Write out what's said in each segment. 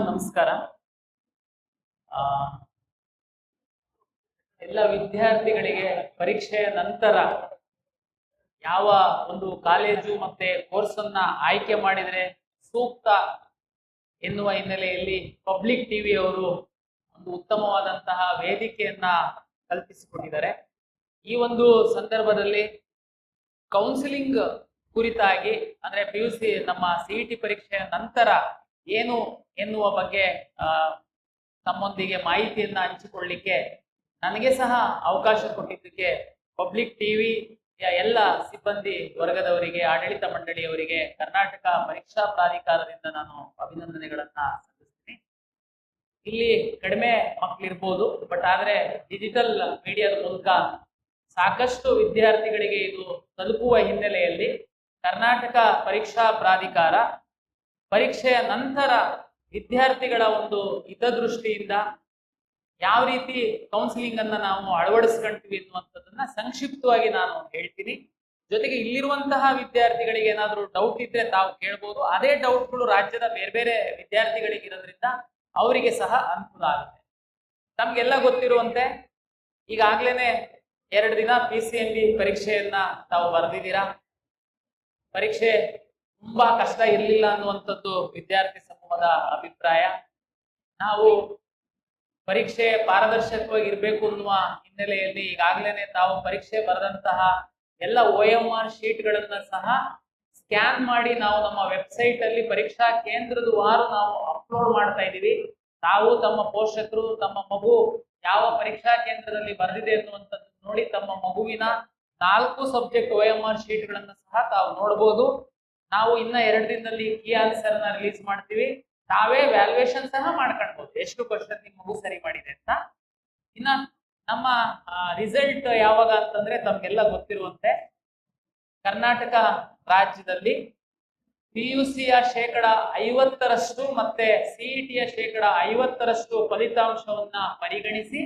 ನಮಸ್ಕಾರ. ಆ, ಎಲ್ಲ ವಿದ್ಯಾರ್ಥಿಗಳಿಗೆ ಪರೀಕ್ಷೆಯ ನಂತರ ಯಾವ ಒಂದು ಕಾಲೇಜು ಮತ್ತೆ ಕೋರ್ಸ್ ಅನ್ನ ಆಯ್ಕೆ ಮಾಡಿದ್ರೆ ಸೂಕ್ತ ಎನ್ನುವ ಹಿನ್ನೆಲೆಯಲ್ಲಿ ಪಬ್ಲಿಕ್ ಟಿವಿ ಅವರು ಒಂದು ಉತ್ತಮವಾದಂತಹ ವೇದಿಕೆಯನ್ನ ಕಲ್ಪಿಸಿಕೊಟ್ಟಿದ್ದಾರೆ. ಈ ಒಂದು ಸಂದರ್ಭದಲ್ಲಿ ಕೌನ್ಸಿಲಿಂಗ್ ಕುರಿತಾಗಿ ಅಂದ್ರೆ PUC ನಮ್ಮ CET ಪರೀಕ್ಷೆಯ ನಂತರ ಏನು ಎನ್ನುವ ಬಗ್ಗೆ ತಮ್ಮೊಂದಿಗೆ ಮಾಹಿತಿಯನ್ನ ಹಂಚಿಕೊಳ್ಳಿಕ್ಕೆ ನನಗೆ ಸಹ ಅವಕಾಶ ಕೊಟ್ಟಿದ್ದಕ್ಕೆ ಪಬ್ಲಿಕ್ ಟಿವಿ ಎಲ್ಲ ಸಿಬ್ಬಂದಿ ವರ್ಗದವರಿಗೆ, ಆಡಳಿತ ಮಂಡಳಿಯವರಿಗೆ, ಕರ್ನಾಟಕ ಪರೀಕ್ಷಾ ಪ್ರಾಧಿಕಾರದಿಂದ ನಾನು ಅಭಿನಂದನೆಗಳನ್ನ ಸಲ್ಲಿಸ್ತೀನಿ. ಇಲ್ಲಿ ಕಡಿಮೆ ಮಕ್ಕಳಿರ್ಬೋದು, ಬಟ್ ಆದ್ರೆ ಡಿಜಿಟಲ್ ಮೀಡಿಯಾದ ಮೂಲಕ ಸಾಕಷ್ಟು ವಿದ್ಯಾರ್ಥಿಗಳಿಗೆ ಇದು ತಲುಪುವ ಹಿನ್ನೆಲೆಯಲ್ಲಿ ಕರ್ನಾಟಕ ಪರೀಕ್ಷಾ ಪ್ರಾಧಿಕಾರ ಪರೀಕ್ಷೆಯ ನಂತರ ವಿದ್ಯಾರ್ಥಿಗಳ ಒಂದು ಹಿತದೃಷ್ಟಿಯಿಂದ ಯಾವ ರೀತಿ ಕೌನ್ಸಿಲಿಂಗ್ ಅನ್ನ ನಾವು ಅಳವಡಿಸ್ಕೊಂತೀವಿ ಅನ್ನುವಂಥದ್ದನ್ನ ಸಂಕ್ಷಿಪ್ತವಾಗಿ ನಾನು ಹೇಳ್ತೀನಿ. ಜೊತೆಗೆ ಇಲ್ಲಿರುವಂತಹ ವಿದ್ಯಾರ್ಥಿಗಳಿಗೆ ಏನಾದರೂ ಡೌಟ್ ಇದ್ರೆ ತಾವು ಕೇಳ್ಬೋದು. ಅದೇ ಡೌಟ್ಗಳು ರಾಜ್ಯದ ಬೇರೆ ಬೇರೆ ವಿದ್ಯಾರ್ಥಿಗಳಿಗೆ ಇರೋದ್ರಿಂದ ಅವರಿಗೆ ಸಹ ಅನುಕೂಲ ಆಗುತ್ತೆ. ನಮ್ಗೆಲ್ಲ ಗೊತ್ತಿರುವಂತೆ ಈಗಾಗ್ಲೇನೆ 2 ದಿನ PCMB ಪರೀಕ್ಷೆಯನ್ನ ತಾವು ಬರೆದಿದ್ದೀರಾ. ಪರೀಕ್ಷೆ ತುಂಬಾ ಕಷ್ಟ ಇರಲಿಲ್ಲ ಅನ್ನುವಂಥದ್ದು ವಿದ್ಯಾರ್ಥಿ ಸಮೂಹದ ಅಭಿಪ್ರಾಯ. ನಾವು ಪರೀಕ್ಷೆ ಪಾರದರ್ಶಕವಾಗಿ ಇರಬೇಕು ಅನ್ನುವ ಹಿನ್ನೆಲೆಯಲ್ಲಿ ಈಗಾಗಲೇ ತಾವು ಪರೀಕ್ಷೆ ಬರೆದಂತಹ ಎಲ್ಲ OMR ಶೀಟ್ಗಳನ್ನ ಸಹ ಸ್ಕ್ಯಾನ್ ಮಾಡಿ ನಾವು ನಮ್ಮ ವೆಬ್ಸೈಟ್ ಅಲ್ಲಿ ಪರೀಕ್ಷಾ ಕೇಂದ್ರದ ವಾರು ನಾವು ಅಪ್ಲೋಡ್ ಮಾಡ್ತಾ ಇದ್ದೀವಿ. ತಾವು ತಮ್ಮ ಪೋಷಕರು ತಮ್ಮ ಮಗು ಯಾವ ಪರೀಕ್ಷಾ ಕೇಂದ್ರದಲ್ಲಿ ಬರೆದಿದೆ ಅನ್ನುವಂಥದ್ದು ನೋಡಿ ತಮ್ಮ ಮಗುವಿನ 4 ಸಬ್ಜೆಕ್ಟ್ OMR ಶೀಟ್ಗಳನ್ನ ಸಹ ತಾವು ನೋಡಬಹುದು. ನಾವು ಇನ್ನ 2 ದಿನದಲ್ಲಿ ಕೀ ಆನ್ಸರ್ ನ ರಿಲೀಸ್ ಮಾಡ್ತೀವಿ. ತಾವೇ ವ್ಯಾಲ್ಯೂಯೇಷನ್ ಸಹ ಮಾಡ್ಕೊಳ್ಬಹುದು, ಎಷ್ಟು ಕ್ವಶನ್ ನಿಮ್ಮ ಮಗು ಸರಿ ಮಾಡಿದೆ ಅಂತ. ಇನ್ನ ನಮ್ಮ ರಿಸಲ್ಟ್ ಯಾವಾಗ ಅಂತಂದ್ರೆ ತಮ್ಗೆಲ್ಲ ಗೊತ್ತಿರುವಂತೆ ಕರ್ನಾಟಕ ರಾಜ್ಯದಲ್ಲಿ PUCಯ 50% ಮತ್ತೆ CETಯ 50% ಫಲಿತಾಂಶವನ್ನ ಪರಿಗಣಿಸಿ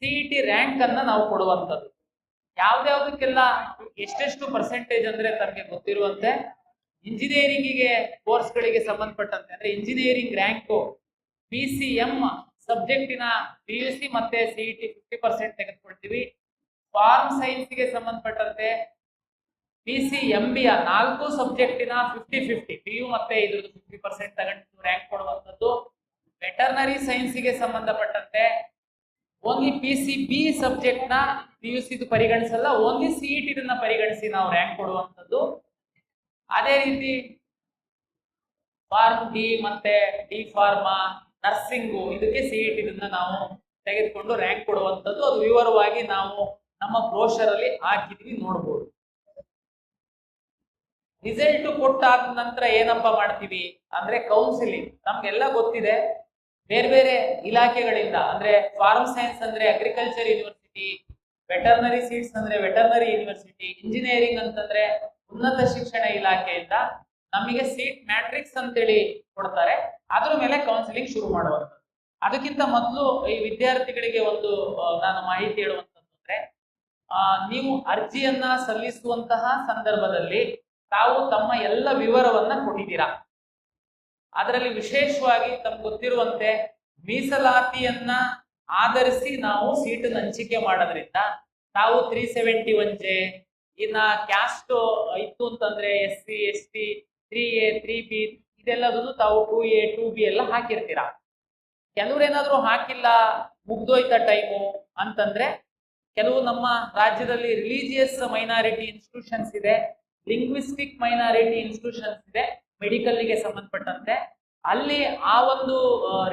CET ರ್ಯಾಂಕ್ ಅನ್ನ ನಾವು ಕೊಡುವಂಥದ್ದು. ಯಾವ್ದಾವ್ದಕ್ಕೆಲ್ಲ ಎಷ್ಟೆಷ್ಟು ಪರ್ಸೆಂಟೇಜ್ ಅಂದ್ರೆ ತಮಗೆ ಗೊತ್ತಿರುವಂತೆ ಇಂಜಿನಿಯರಿಂಗಿಗೆ ಕೋರ್ಸ್ಗಳಿಗೆ ಸಂಬಂಧಪಟ್ಟಂತೆ ಅಂದ್ರೆ ಇಂಜಿನಿಯರಿಂಗ್ ರ್ಯಾಂಕು PCM ಸಬ್ಜೆಕ್ಟಿನ PUC ಮತ್ತೆ CET 50% ತೆಗೆದುಕೊಳ್ತೀವಿ. ಫಾರ್ಮ್ ಸೈನ್ಸ್ಗೆ ಸಂಬಂಧಪಟ್ಟಂತೆ PCMBಯ 4 ಸಬ್ಜೆಕ್ಟಿನ 50-50 PU ಮತ್ತೆ ಇದ್ರದ್ದು 50% ತಗೊಂಡು ರ್ಯಾಂಕ್ ಕೊಡುವಂಥದ್ದು. ವೆಟರ್ನರಿ ಸೈನ್ಸ್ಗೆ ಸಂಬಂಧಪಟ್ಟಂತೆ ಓನ್ಲಿ PCB ಸಬ್ಜೆಕ್ಟ್ ನ PUC ಪರಿಗಣಿಸಲ್ಲ, ಓನ್ಲಿ CET ಪರಿಗಣಿಸಿ ನಾವು ರ್ಯಾಂಕ್ ಕೊಡುವಂಥದ್ದು. ಅದೇ ರೀತಿ ಫಾರ್ಮ್ ಡಿ ಮತ್ತೆ ಡಿ ಫಾರ್ಮಾ ನರ್ಸಿಂಗು ಇದಕ್ಕೆ CET ನಾವು ತೆಗೆದುಕೊಂಡು ರ್ಯಾಂಕ್ ಕೊಡುವಂಥದ್ದು. ಅದು ವಿವರವಾಗಿ ನಾವು ನಮ್ಮ ಬ್ರೋಷರ್ ಅಲ್ಲಿ ಹಾಕಿದ್ವಿ, ನೋಡ್ಬೋದು. ರಿಸಲ್ಟ್ ಕೊಟ್ಟಾದ ನಂತರ ಏನಪ್ಪಾ ಮಾಡ್ತೀವಿ ಅಂದ್ರೆ ಕೌನ್ಸಿಲಿಂಗ್. ನಮ್ಗೆಲ್ಲ ಗೊತ್ತಿದೆ ಬೇರೆ ಬೇರೆ ಇಲಾಖೆಗಳಿಂದ ಅಂದ್ರೆ ಫಾರ್ಮ್ ಸೈನ್ಸ್ ಅಂದ್ರೆ ಅಗ್ರಿಕಲ್ಚರ್ ಯೂನಿವರ್ಸಿಟಿ, ವೆಟರ್ನರಿ ಸೀಟ್ಸ್ ಅಂದ್ರೆ ವೆಟರ್ನರಿ ಯೂನಿವರ್ಸಿಟಿ, ಇಂಜಿನಿಯರಿಂಗ್ ಅಂತಂದ್ರೆ ಉನ್ನತ ಶಿಕ್ಷಣ ಇಲಾಖೆಯಿಂದ ನಮಗೆ ಸೀಟ್ ಮ್ಯಾಟ್ರಿಕ್ಸ್ ಅಂತೇಳಿ ಕೊಡ್ತಾರೆ. ಅದ್ರ ಮೇಲೆ ಕೌನ್ಸಿಲಿಂಗ್ ಶುರು ಮಾಡುವಂಥದ್ದು. ಅದಕ್ಕಿಂತ ಮೊದಲು ಈ ವಿದ್ಯಾರ್ಥಿಗಳಿಗೆ ಒಂದು ನಾನು ಮಾಹಿತಿ ಹೇಳುವಂಥದ್ದು ಅಂದ್ರೆ ನೀವು ಅರ್ಜಿಯನ್ನ ಸಲ್ಲಿಸುವಂತಹ ಸಂದರ್ಭದಲ್ಲಿ ತಾವು ತಮ್ಮ ಎಲ್ಲ ವಿವರವನ್ನ ಕೊಟ್ಟಿದ್ದೀರಾ. ಅದರಲ್ಲಿ ವಿಶೇಷವಾಗಿ ತಮ್ಗೆ ಗೊತ್ತಿರುವಂತೆ ಮೀಸಲಾತಿಯನ್ನ ಆಧರಿಸಿ ನಾವು ಸೀಟನ್ನು ಹಂಚಿಕೆ ಮಾಡೋದ್ರಿಂದ ತಾವು 371J ಇನ್ನ ಕ್ಯಾಸ್ಟ್ ಇತ್ತು ಅಂತಂದ್ರೆ SC ST 3A 3B ಇದೆಲ್ಲದನ್ನು ತಾವು 2A 2B ಎಲ್ಲ ಹಾಕಿರ್ತೀರಾ. ಕೆಲವ್ರೇನಾದ್ರೂ ಹಾಕಿಲ್ಲ, ಮುಗ್ದೋಯ್ತ ಟೈಮು ಅಂತಂದ್ರೆ ಕೆಲವು ನಮ್ಮ ರಾಜ್ಯದಲ್ಲಿ ರಿಲಿಜಿಯಸ್ ಮೈನಾರಿಟಿ ಇನ್ಸ್ಟಿಟ್ಯೂಷನ್ಸ್ ಇದೆ, ಲಿಂಗ್ವಿಸ್ಟಿಕ್ ಮೈನಾರಿಟಿ ಇನ್ಸ್ಟಿಟ್ಯೂಷನ್ಸ್ ಇದೆ ಮೆಡಿಕಲ್ಗೆ ಸಂಬಂಧಪಟ್ಟಂತೆ. ಅಲ್ಲಿ ಆ ಒಂದು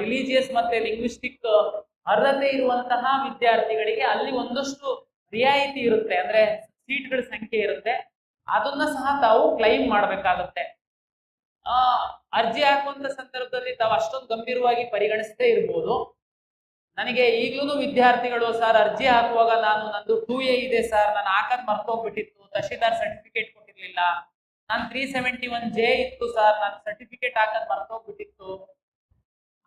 ರಿಲಿಜಿಯಸ್ ಮತ್ತೆ ಲಿಂಗ್ವಿಸ್ಟಿಕ್ ಅರ್ಹತೆ ಇರುವಂತಹ ವಿದ್ಯಾರ್ಥಿಗಳಿಗೆ ಅಲ್ಲಿ ಒಂದಷ್ಟು ರಿಯಾಯಿತಿ ಇರುತ್ತೆ, ಅಂದ್ರೆ ಸೀಟ್ಗಳ ಸಂಖ್ಯೆ ಇರುತ್ತೆ. ಅದನ್ನ ಸಹ ತಾವು ಕ್ಲೈಮ್ ಮಾಡಬೇಕಾಗುತ್ತೆ. ಅರ್ಜಿ ಹಾಕುವಂತ ಸಂದರ್ಭದಲ್ಲಿ ತಾವು ಅಷ್ಟೊಂದು ಗಂಭೀರವಾಗಿ ಪರಿಗಣಿಸದೇ ಇರ್ಬೋದು. ನನಗೆ ಈಗ್ಲೂ ವಿದ್ಯಾರ್ಥಿಗಳು ಸರ್ ಅರ್ಜಿ ಹಾಕುವಾಗ ನಂದು 2A ಇದೆ ಸರ್, ನಾನು ಹಾಕದ್ ಮರ್ತೋಗ್ಬಿಟ್ಟಿತ್ತು, ತಹಶೀಲ್ದಾರ್ ಸರ್ಟಿಫಿಕೇಟ್ ಕೊಟ್ಟಿರ್ಲಿಲ್ಲ, ನಾನು 371J ಇತ್ತು ಸರ್, ನಾನು ಸರ್ಟಿಫಿಕೇಟ್ ಹಾಕದ್ ಮರ್ತೋಗ್ಬಿಟ್ಟಿತ್ತು.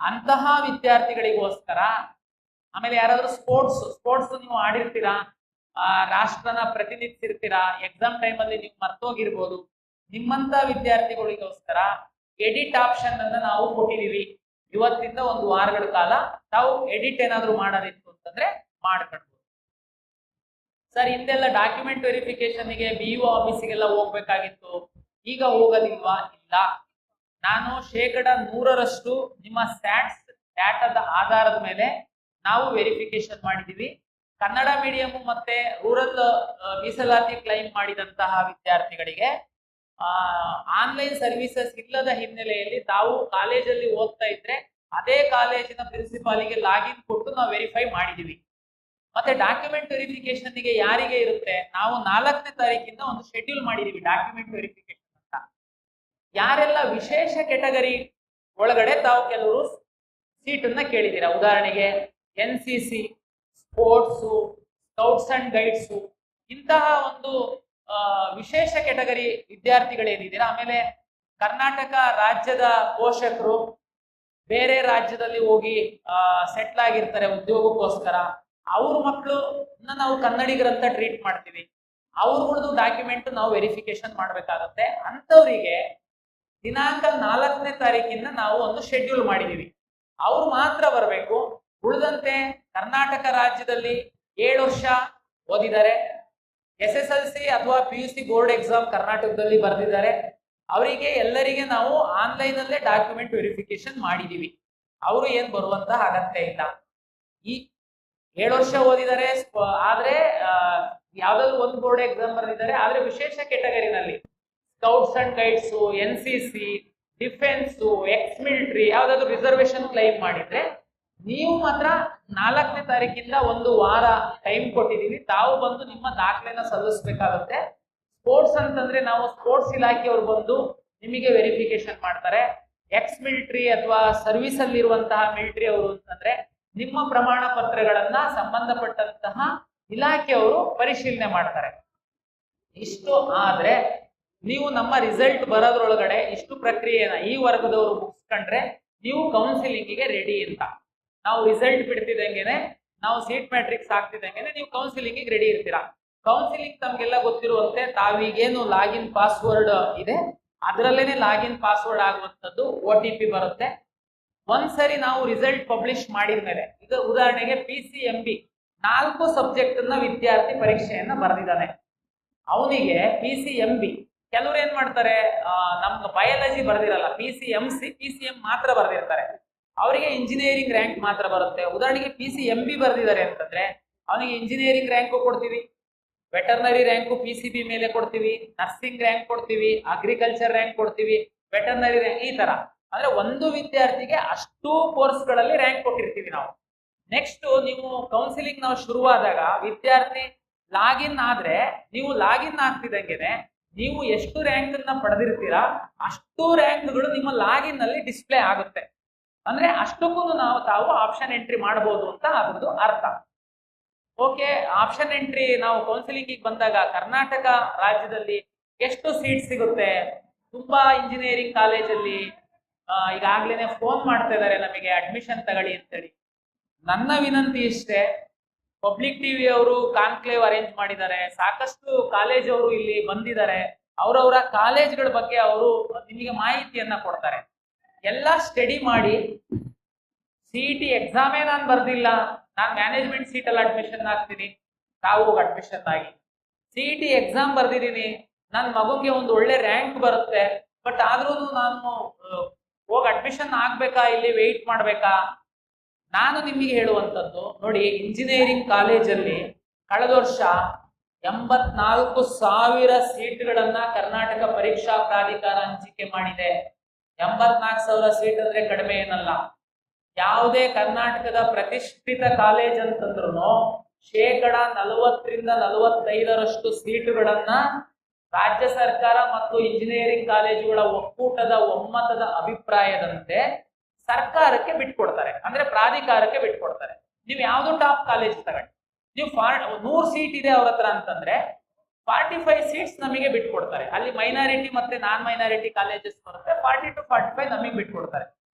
ಅಂತಹ ವಿದ್ಯಾರ್ಥಿಗಳಿಗೋಸ್ಕರ ಆಮೇಲೆ ಯಾರಾದ್ರೂ ಸ್ಪೋರ್ಟ್ಸ್ ನೀವು ಆಡಿರ್ತೀರಾ, ರಾಷ್ಟ್ರನ ಪ್ರತಿನಿಧಿಸಿರ್ತೀರಾ, ಎಕ್ಸಾಮ್ ಟೈಮಲ್ಲಿ ನೀವು ಮರ್ತೋಗಿರ್ಬೋದು. ನಿಮ್ಮಂತ ವಿದ್ಯಾರ್ಥಿಗಳಿಗೋಸ್ಕರ ಎಡಿಟ್ ಆಪ್ಷನ್ ಅನ್ನ ನಾವು ಕೊಟ್ಟಿದೀವಿ. ಇವತ್ತಿಂದ ಒಂದು ವಾರಗಳ ಕಾಲ ತಾವು ಎಡಿಟ್ ಏನಾದ್ರು ಮಾಡೋದಿತ್ತು ಅಂತಂದ್ರೆ ಮಾಡ್ಕೊಳ್ಬೋದು. ಸರ್ ಹಿಂದೆಲ್ಲ ಡಾಕ್ಯುಮೆಂಟ್ ವೆರಿಫಿಕೇಶನ್ಗೆ BO ಆಫೀಸಿಗೆಲ್ಲ ಹೋಗ್ಬೇಕಾಗಿತ್ತು, ಈಗ ಹೋಗೋದಿಲ್ವಾ? ಇಲ್ಲ, ನಾನು 100% ನಿಮ್ಮ ಸ್ಟ್ಯಾಟ್ಸ್ ಡಾಟಾದ ಆಧಾರದ ಮೇಲೆ ನಾವು ವೆರಿಫಿಕೇಶನ್ ಮಾಡಿದೀವಿ. ಕನ್ನಡ ಮೀಡಿಯಂ ಮತ್ತೆ ರೂರಲ್ ಮೀಸಲಾತಿ ಕ್ಲೈಮ್ ಮಾಡಿದಂತಹ ವಿದ್ಯಾರ್ಥಿಗಳಿಗೆ ಆನ್ಲೈನ್ ಸರ್ವಿಸಸ್ ಇಲ್ಲದ ಹಿನ್ನೆಲೆಯಲ್ಲಿ ತಾವು ಕಾಲೇಜಲ್ಲಿ ಓದ್ತಾ ಇದ್ರೆ ಅದೇ ಕಾಲೇಜಿನ ಪ್ರಿನ್ಸಿಪಾಲಿಗೆ ಲಾಗಿನ್ ಕೊಟ್ಟು ನಾವು ವೆರಿಫೈ ಮಾಡಿದೀವಿ. ಮತ್ತೆ ಡಾಕ್ಯುಮೆಂಟ್ ವೆರಿಫಿಕೇಶನ್ಗೆ ಯಾರಿಗೆ ಇರುತ್ತೆ, ನಾವು 4ನೇ ತಾರೀಕಿಂದ ಒಂದು ಶೆಡ್ಯೂಲ್ ಮಾಡಿದೀವಿ ಡಾಕ್ಯುಮೆಂಟ್ ವೆರಿಫಿಕೇಶನ್ ಅಂತ. ಯಾರೆಲ್ಲ ವಿಶೇಷ ಕೆಟಗರಿ ಒಳಗಡೆ ತಾವು ಕೆಲವರು ಸೀಟನ್ನ ಕೇಳಿದ್ದೀರಾ, ಉದಾಹರಣೆಗೆ NCC, sports, scouts and guides, ಇಂತಹ ಒಂದು ವಿಶೇಷ ಕೆಟಗರಿ ವಿದ್ಯಾರ್ಥಿಗಳೇನಿದ್ದೀರಾ, ಆಮೇಲೆ ಕರ್ನಾಟಕ ರಾಜ್ಯದ ಪೋಷಕರು ಬೇರೆ ರಾಜ್ಯದಲ್ಲಿ ಹೋಗಿ ಸೆಟ್ಲ್ ಆಗಿರ್ತಾರೆ ಉದ್ಯೋಗಕ್ಕೋಸ್ಕರ, ಅವ್ರ ಮಕ್ಕಳು ನಾವು ಕನ್ನಡಿಗರಂತ ಟ್ರೀಟ್ ಮಾಡ್ತೀವಿ, ಅವ್ರದ್ದು ಡಾಕ್ಯುಮೆಂಟ್ ನಾವು ವೆರಿಫಿಕೇಶನ್ ಮಾಡ್ಬೇಕಾಗತ್ತೆ. ಅಂತವರಿಗೆ ದಿನಾಂಕ 4ನೇ ತಾರೀಕಿಂದ ನಾವು ಒಂದು ಶೆಡ್ಯೂಲ್ ಮಾಡಿದೀವಿ, ಅವ್ರು ಮಾತ್ರ ಬರಬೇಕು. ಉಳಿದಂತೆ ಕರ್ನಾಟಕ ರಾಜ್ಯದಲ್ಲಿ 7 ವರ್ಷ ಓದಿದ್ದಾರೆ, SSLC ಅಥವಾ PUC ಬೋರ್ಡ್ ಎಕ್ಸಾಮ್ ಕರ್ನಾಟಕದಲ್ಲಿ ಬರೆದಿದ್ದಾರೆ, ಅವರಿಗೆ ಎಲ್ಲರಿಗೆ ನಾವು ಆನ್ಲೈನ್ ಅಲ್ಲೇ ಡಾಕ್ಯುಮೆಂಟ್ ವೆರಿಫಿಕೇಶನ್ ಮಾಡಿದೀವಿ. ಅವರು ಏನ್ ಬರುವಂತ ಅಗತ್ಯ ಇಲ್ಲ. ಈ 7 ವರ್ಷ ಓದಿದ್ದಾರೆ ಆದ್ರೆ ಯಾವ್ದಾದ್ರು ಒಂದು ಬೋರ್ಡ್ ಎಕ್ಸಾಮ್ ಬರೆದಿದ್ದಾರೆ, ಆದ್ರೆ ವಿಶೇಷ ಕೆಟಗರಿನಲ್ಲಿ scouts and guides, NCC, defence, ex military ಯಾವ್ದಾದ್ರು ರಿಸರ್ವೇಶನ್ ಕ್ಲೈಮ್ ಮಾಡಿದ್ರೆ ನೀವು ಮಾತ್ರ 4ನೇ ತಾರೀಕಿಂದ ಒಂದು ವಾರ ಟೈಮ್ ಕೊಟ್ಟಿದೀವಿ, ತಾವು ಬಂದು ನಿಮ್ಮ ದಾಖಲೆನ ಸಲ್ಲಿಸಬೇಕಾಗುತ್ತೆ. ಸ್ಪೋರ್ಟ್ಸ್ ಅಂತಂದ್ರೆ ನಾವು ಸ್ಪೋರ್ಟ್ಸ್ ಇಲಾಖೆಯವರು ಬಂದು ನಿಮಗೆ ವೆರಿಫಿಕೇಶನ್ ಮಾಡ್ತಾರೆ. ಎಕ್ಸ್ ಮಿಲಿಟರಿ ಅಥವಾ ಸರ್ವಿಸ್ ಅಲ್ಲಿ ಇರುವಂತಹ ಮಿಲಿಟರಿ ಅವರು ಅಂತಂದ್ರೆ ನಿಮ್ಮ ಪ್ರಮಾಣ ಪತ್ರಗಳನ್ನ ಸಂಬಂಧಪಟ್ಟಂತಹ ಇಲಾಖೆಯವರು ಪರಿಶೀಲನೆ ಮಾಡ್ತಾರೆ. ಇಷ್ಟು ಆದ್ರೆ ನೀವು ನಮ್ಮ ರಿಸಲ್ಟ್ ಬರೋದ್ರೊಳಗಡೆ ಇಷ್ಟು ಪ್ರಕ್ರಿಯೆನ ಈ ವರ್ಗದವರು ಮುಗಿಸ್ಕೊಂಡ್ರೆ ನೀವು ಕೌನ್ಸಿಲಿಂಗಿಗೆ ರೆಡಿ ಅಂತ. ನಾವು ರಿಸಲ್ಟ್ ಬಿಡ್ತಿದ್ದಂಗೆನೆ, ನಾವು ಸೀಟ್ ಮ್ಯಾಟ್ರಿಕ್ಸ್ ಹಾಕ್ತಿದ್ದಂಗೆನೆ ನೀವು ಕೌನ್ಸಿಲಿಂಗಿಗೆ ರೆಡಿ ಇರ್ತೀರಾ. ಕೌನ್ಸಿಲಿಂಗ್ ತಮ್ಗೆಲ್ಲ ಗೊತ್ತಿರುವಂತೆ ತಾವೀಗೇನು ಲಾಗಿನ್ ಪಾಸ್ವರ್ಡ್ ಇದೆ ಅದರಲ್ಲೇನೆ ಲಾಗಿನ್ ಪಾಸ್ವರ್ಡ್ ಆಗುವಂಥದ್ದು OTP ಬರುತ್ತೆ. ಒಂದ್ಸರಿ ನಾವು ರಿಸಲ್ಟ್ ಪಬ್ಲಿಷ್ ಮಾಡಿದ್ಮೇಲೆ, ಈಗ ಉದಾಹರಣೆಗೆ PCMB 4 ಸಬ್ಜೆಕ್ಟ್ ಅನ್ನ ವಿದ್ಯಾರ್ಥಿ ಪರೀಕ್ಷೆಯನ್ನ ಬರೆದಿದ್ದಾನೆ, ಅವನಿಗೆ PCMB ಕೆಲವ್ರು ಏನ್ ಮಾಡ್ತಾರೆ, ನಮ್ಗೆ ಬಯಾಲಜಿ ಬರ್ದಿರಲ್ಲ, PCMC PCM ಮಾತ್ರ ಬರ್ದಿರ್ತಾರೆ, ಅವರಿಗೆ ಇಂಜಿನಿಯರಿಂಗ್ ರ್ಯಾಂಕ್ ಮಾತ್ರ ಬರುತ್ತೆ. ಉದಾಹರಣೆಗೆ PCMB ಬರ್ದಿದ್ದಾರೆ ಅಂತಂದ್ರೆ ಅವನಿಗೆ ಇಂಜಿನಿಯರಿಂಗ್ ರ್ಯಾಂಕು ಕೊಡ್ತೀವಿ, ವೆಟರ್ನರಿ ರ್ಯಾಂಕು PCB ಮೇಲೆ ಕೊಡ್ತೀವಿ, ನರ್ಸಿಂಗ್ ರ್ಯಾಂಕ್ ಕೊಡ್ತೀವಿ, ಅಗ್ರಿಕಲ್ಚರ್ ರ್ಯಾಂಕ್ ಕೊಡ್ತೀವಿ, ವೆಟರ್ನರಿ ರ್ಯಾಂಕ್, ಈ ತರ. ಅಂದ್ರೆ ಒಂದು ವಿದ್ಯಾರ್ಥಿಗೆ ಅಷ್ಟು ಕೋರ್ಸ್ಗಳಲ್ಲಿ ರ್ಯಾಂಕ್ ಕೊಟ್ಟಿರ್ತೀವಿ ನಾವು. ನೆಕ್ಸ್ಟ್ ನೀವು ಕೌನ್ಸಿಲಿಂಗ್ ನಾವು ಶುರುವಾದಾಗ ವಿದ್ಯಾರ್ಥಿ ಲಾಗಿನ್ ಆದ್ರೆ, ನೀವು ಲಾಗಿನ್ ಆಗ್ತಿದ್ದಂಗೆನೆ ನೀವು ಎಷ್ಟು ರ್ಯಾಂಕ್ ಅನ್ನ ಪಡೆದಿರ್ತೀರಾ ಅಷ್ಟು ರ್ಯಾಂಕ್ಗಳು ನಿಮ್ಮ ಲಾಗಿನ್ ನಲ್ಲಿ ಡಿಸ್ಪ್ಲೇ ಆಗುತ್ತೆ. ಅಂದ್ರೆ ಅಷ್ಟಕ್ಕೂ ತಾವು ಆಪ್ಷನ್ ಎಂಟ್ರಿ ಮಾಡಬಹುದು ಅಂತ ಅದ್ರದ್ದು ಅರ್ಥ. ಓಕೆ, ಆಪ್ಷನ್ ಎಂಟ್ರಿ ನಾವು ಕೌನ್ಸಿಲಿಂಗ್ ಬಂದಾಗ ಕರ್ನಾಟಕ ರಾಜ್ಯದಲ್ಲಿ ಎಷ್ಟು ಸೀಟ್ ಸಿಗುತ್ತೆ? ತುಂಬಾ ಇಂಜಿನಿಯರಿಂಗ್ ಕಾಲೇಜಲ್ಲಿ ಈಗಾಗ್ಲೇನೆ ಫೋನ್ ಮಾಡ್ತಾ ಇದ್ದಾರೆ ನಮಗೆ ಅಡ್ಮಿಷನ್ ತಗೊಳ್ಳಿ ಅಂತೇಳಿ. ನನ್ನ ವಿನಂತಿ ಇಷ್ಟೇ, ಪಬ್ಲಿಕ್ ಟಿವಿ ಅವರು ಕಾನ್ಕ್ಲೇವ್ ಅರೇಂಜ್ ಮಾಡಿದ್ದಾರೆ, ಸಾಕಷ್ಟು ಕಾಲೇಜ್ ಅವರು ಇಲ್ಲಿ ಬಂದಿದ್ದಾರೆ, ಅವರವರ ಕಾಲೇಜ್ಗಳ ಬಗ್ಗೆ ಅವರು ನಿಮಗೆ ಮಾಹಿತಿಯನ್ನ ಕೊಡ್ತಾರೆ. ಎಲ್ಲ ಸ್ಟಡಿ ಮಾಡಿ, CET ಎಕ್ಸಾಮೇ ನಾನು ಬರ್ದಿಲ್ಲ, ನಾನು ಮ್ಯಾನೇಜ್ಮೆಂಟ್ ಸೀಟಲ್ಲಿ ಅಡ್ಮಿಷನ್ ಆಗ್ತೀನಿ, ತಾವು ಅಡ್ಮಿಷನ್ ಆಗಿ. CET ಎಕ್ಸಾಮ್ ಬರ್ದಿದ್ದೀನಿ, ನನ್ನ ಮಗುಗೆ ಒಂದು ಒಳ್ಳೆ ರ್ಯಾಂಕ್ ಬರುತ್ತೆ, ಬಟ್ ಆದ್ರೂ ನಾನು ಹೋಗಿ ಅಡ್ಮಿಷನ್ ಆಗ್ಬೇಕಾ, ಇಲ್ಲಿ ವೆಯ್ಟ್ ಮಾಡ್ಬೇಕಾ? ನಾನು ನಿಮಗೆ ಹೇಳುವಂಥದ್ದು ನೋಡಿ, ಇಂಜಿನಿಯರಿಂಗ್ ಕಾಲೇಜಲ್ಲಿ ಕಳೆದ ವರ್ಷ 84,000 ಸೀಟ್ಗಳನ್ನ ಕರ್ನಾಟಕ ಪರೀಕ್ಷಾ ಪ್ರಾಧಿಕಾರ ಹಂಚಿಕೆ ಮಾಡಿದೆ. 84,000 ಸೀಟ್ ಅಂದ್ರೆ ಕಡಿಮೆ ಏನಲ್ಲ. ಯಾವುದೇ ಕರ್ನಾಟಕದ ಪ್ರತಿಷ್ಠಿತ ಕಾಲೇಜ್ ಅಂತಂದ್ರು 40% 45% ಸೀಟುಗಳನ್ನ ರಾಜ್ಯ ಸರ್ಕಾರ ಮತ್ತು ಇಂಜಿನಿಯರಿಂಗ್ ಕಾಲೇಜುಗಳ ಒಕ್ಕೂಟದ ಒಮ್ಮತದ ಅಭಿಪ್ರಾಯದಂತೆ ಸರ್ಕಾರಕ್ಕೆ ಬಿಟ್ಕೊಡ್ತಾರೆ, ಅಂದ್ರೆ ಪ್ರಾಧಿಕಾರಕ್ಕೆ ಬಿಟ್ಕೊಡ್ತಾರೆ. ನೀವು ಯಾವ್ದು ಟಾಪ್ ಕಾಲೇಜ್ ತಗೊಂಡು ನೀವು 100 ಸೀಟ್ ಇದೆ ಅವ್ರ ಹತ್ರ ಅಂತಂದ್ರೆ 45 ಸೀಟ್ಸ್ ನಮಗೆ ಬಿಟ್ಕೊಡ್ತಾರೆ. ಅಲ್ಲಿ ಮೈನಾರಿಟಿ ಮತ್ತೆ ನಾನ್ ಮೈನಾರಿಟಿ ಕಾಲೇಜಸ್ ಬರುತ್ತೆ, 40 to 45 ನಮಗೆ ಬಿಟ್ಕೊಡ್ತಾರೆ.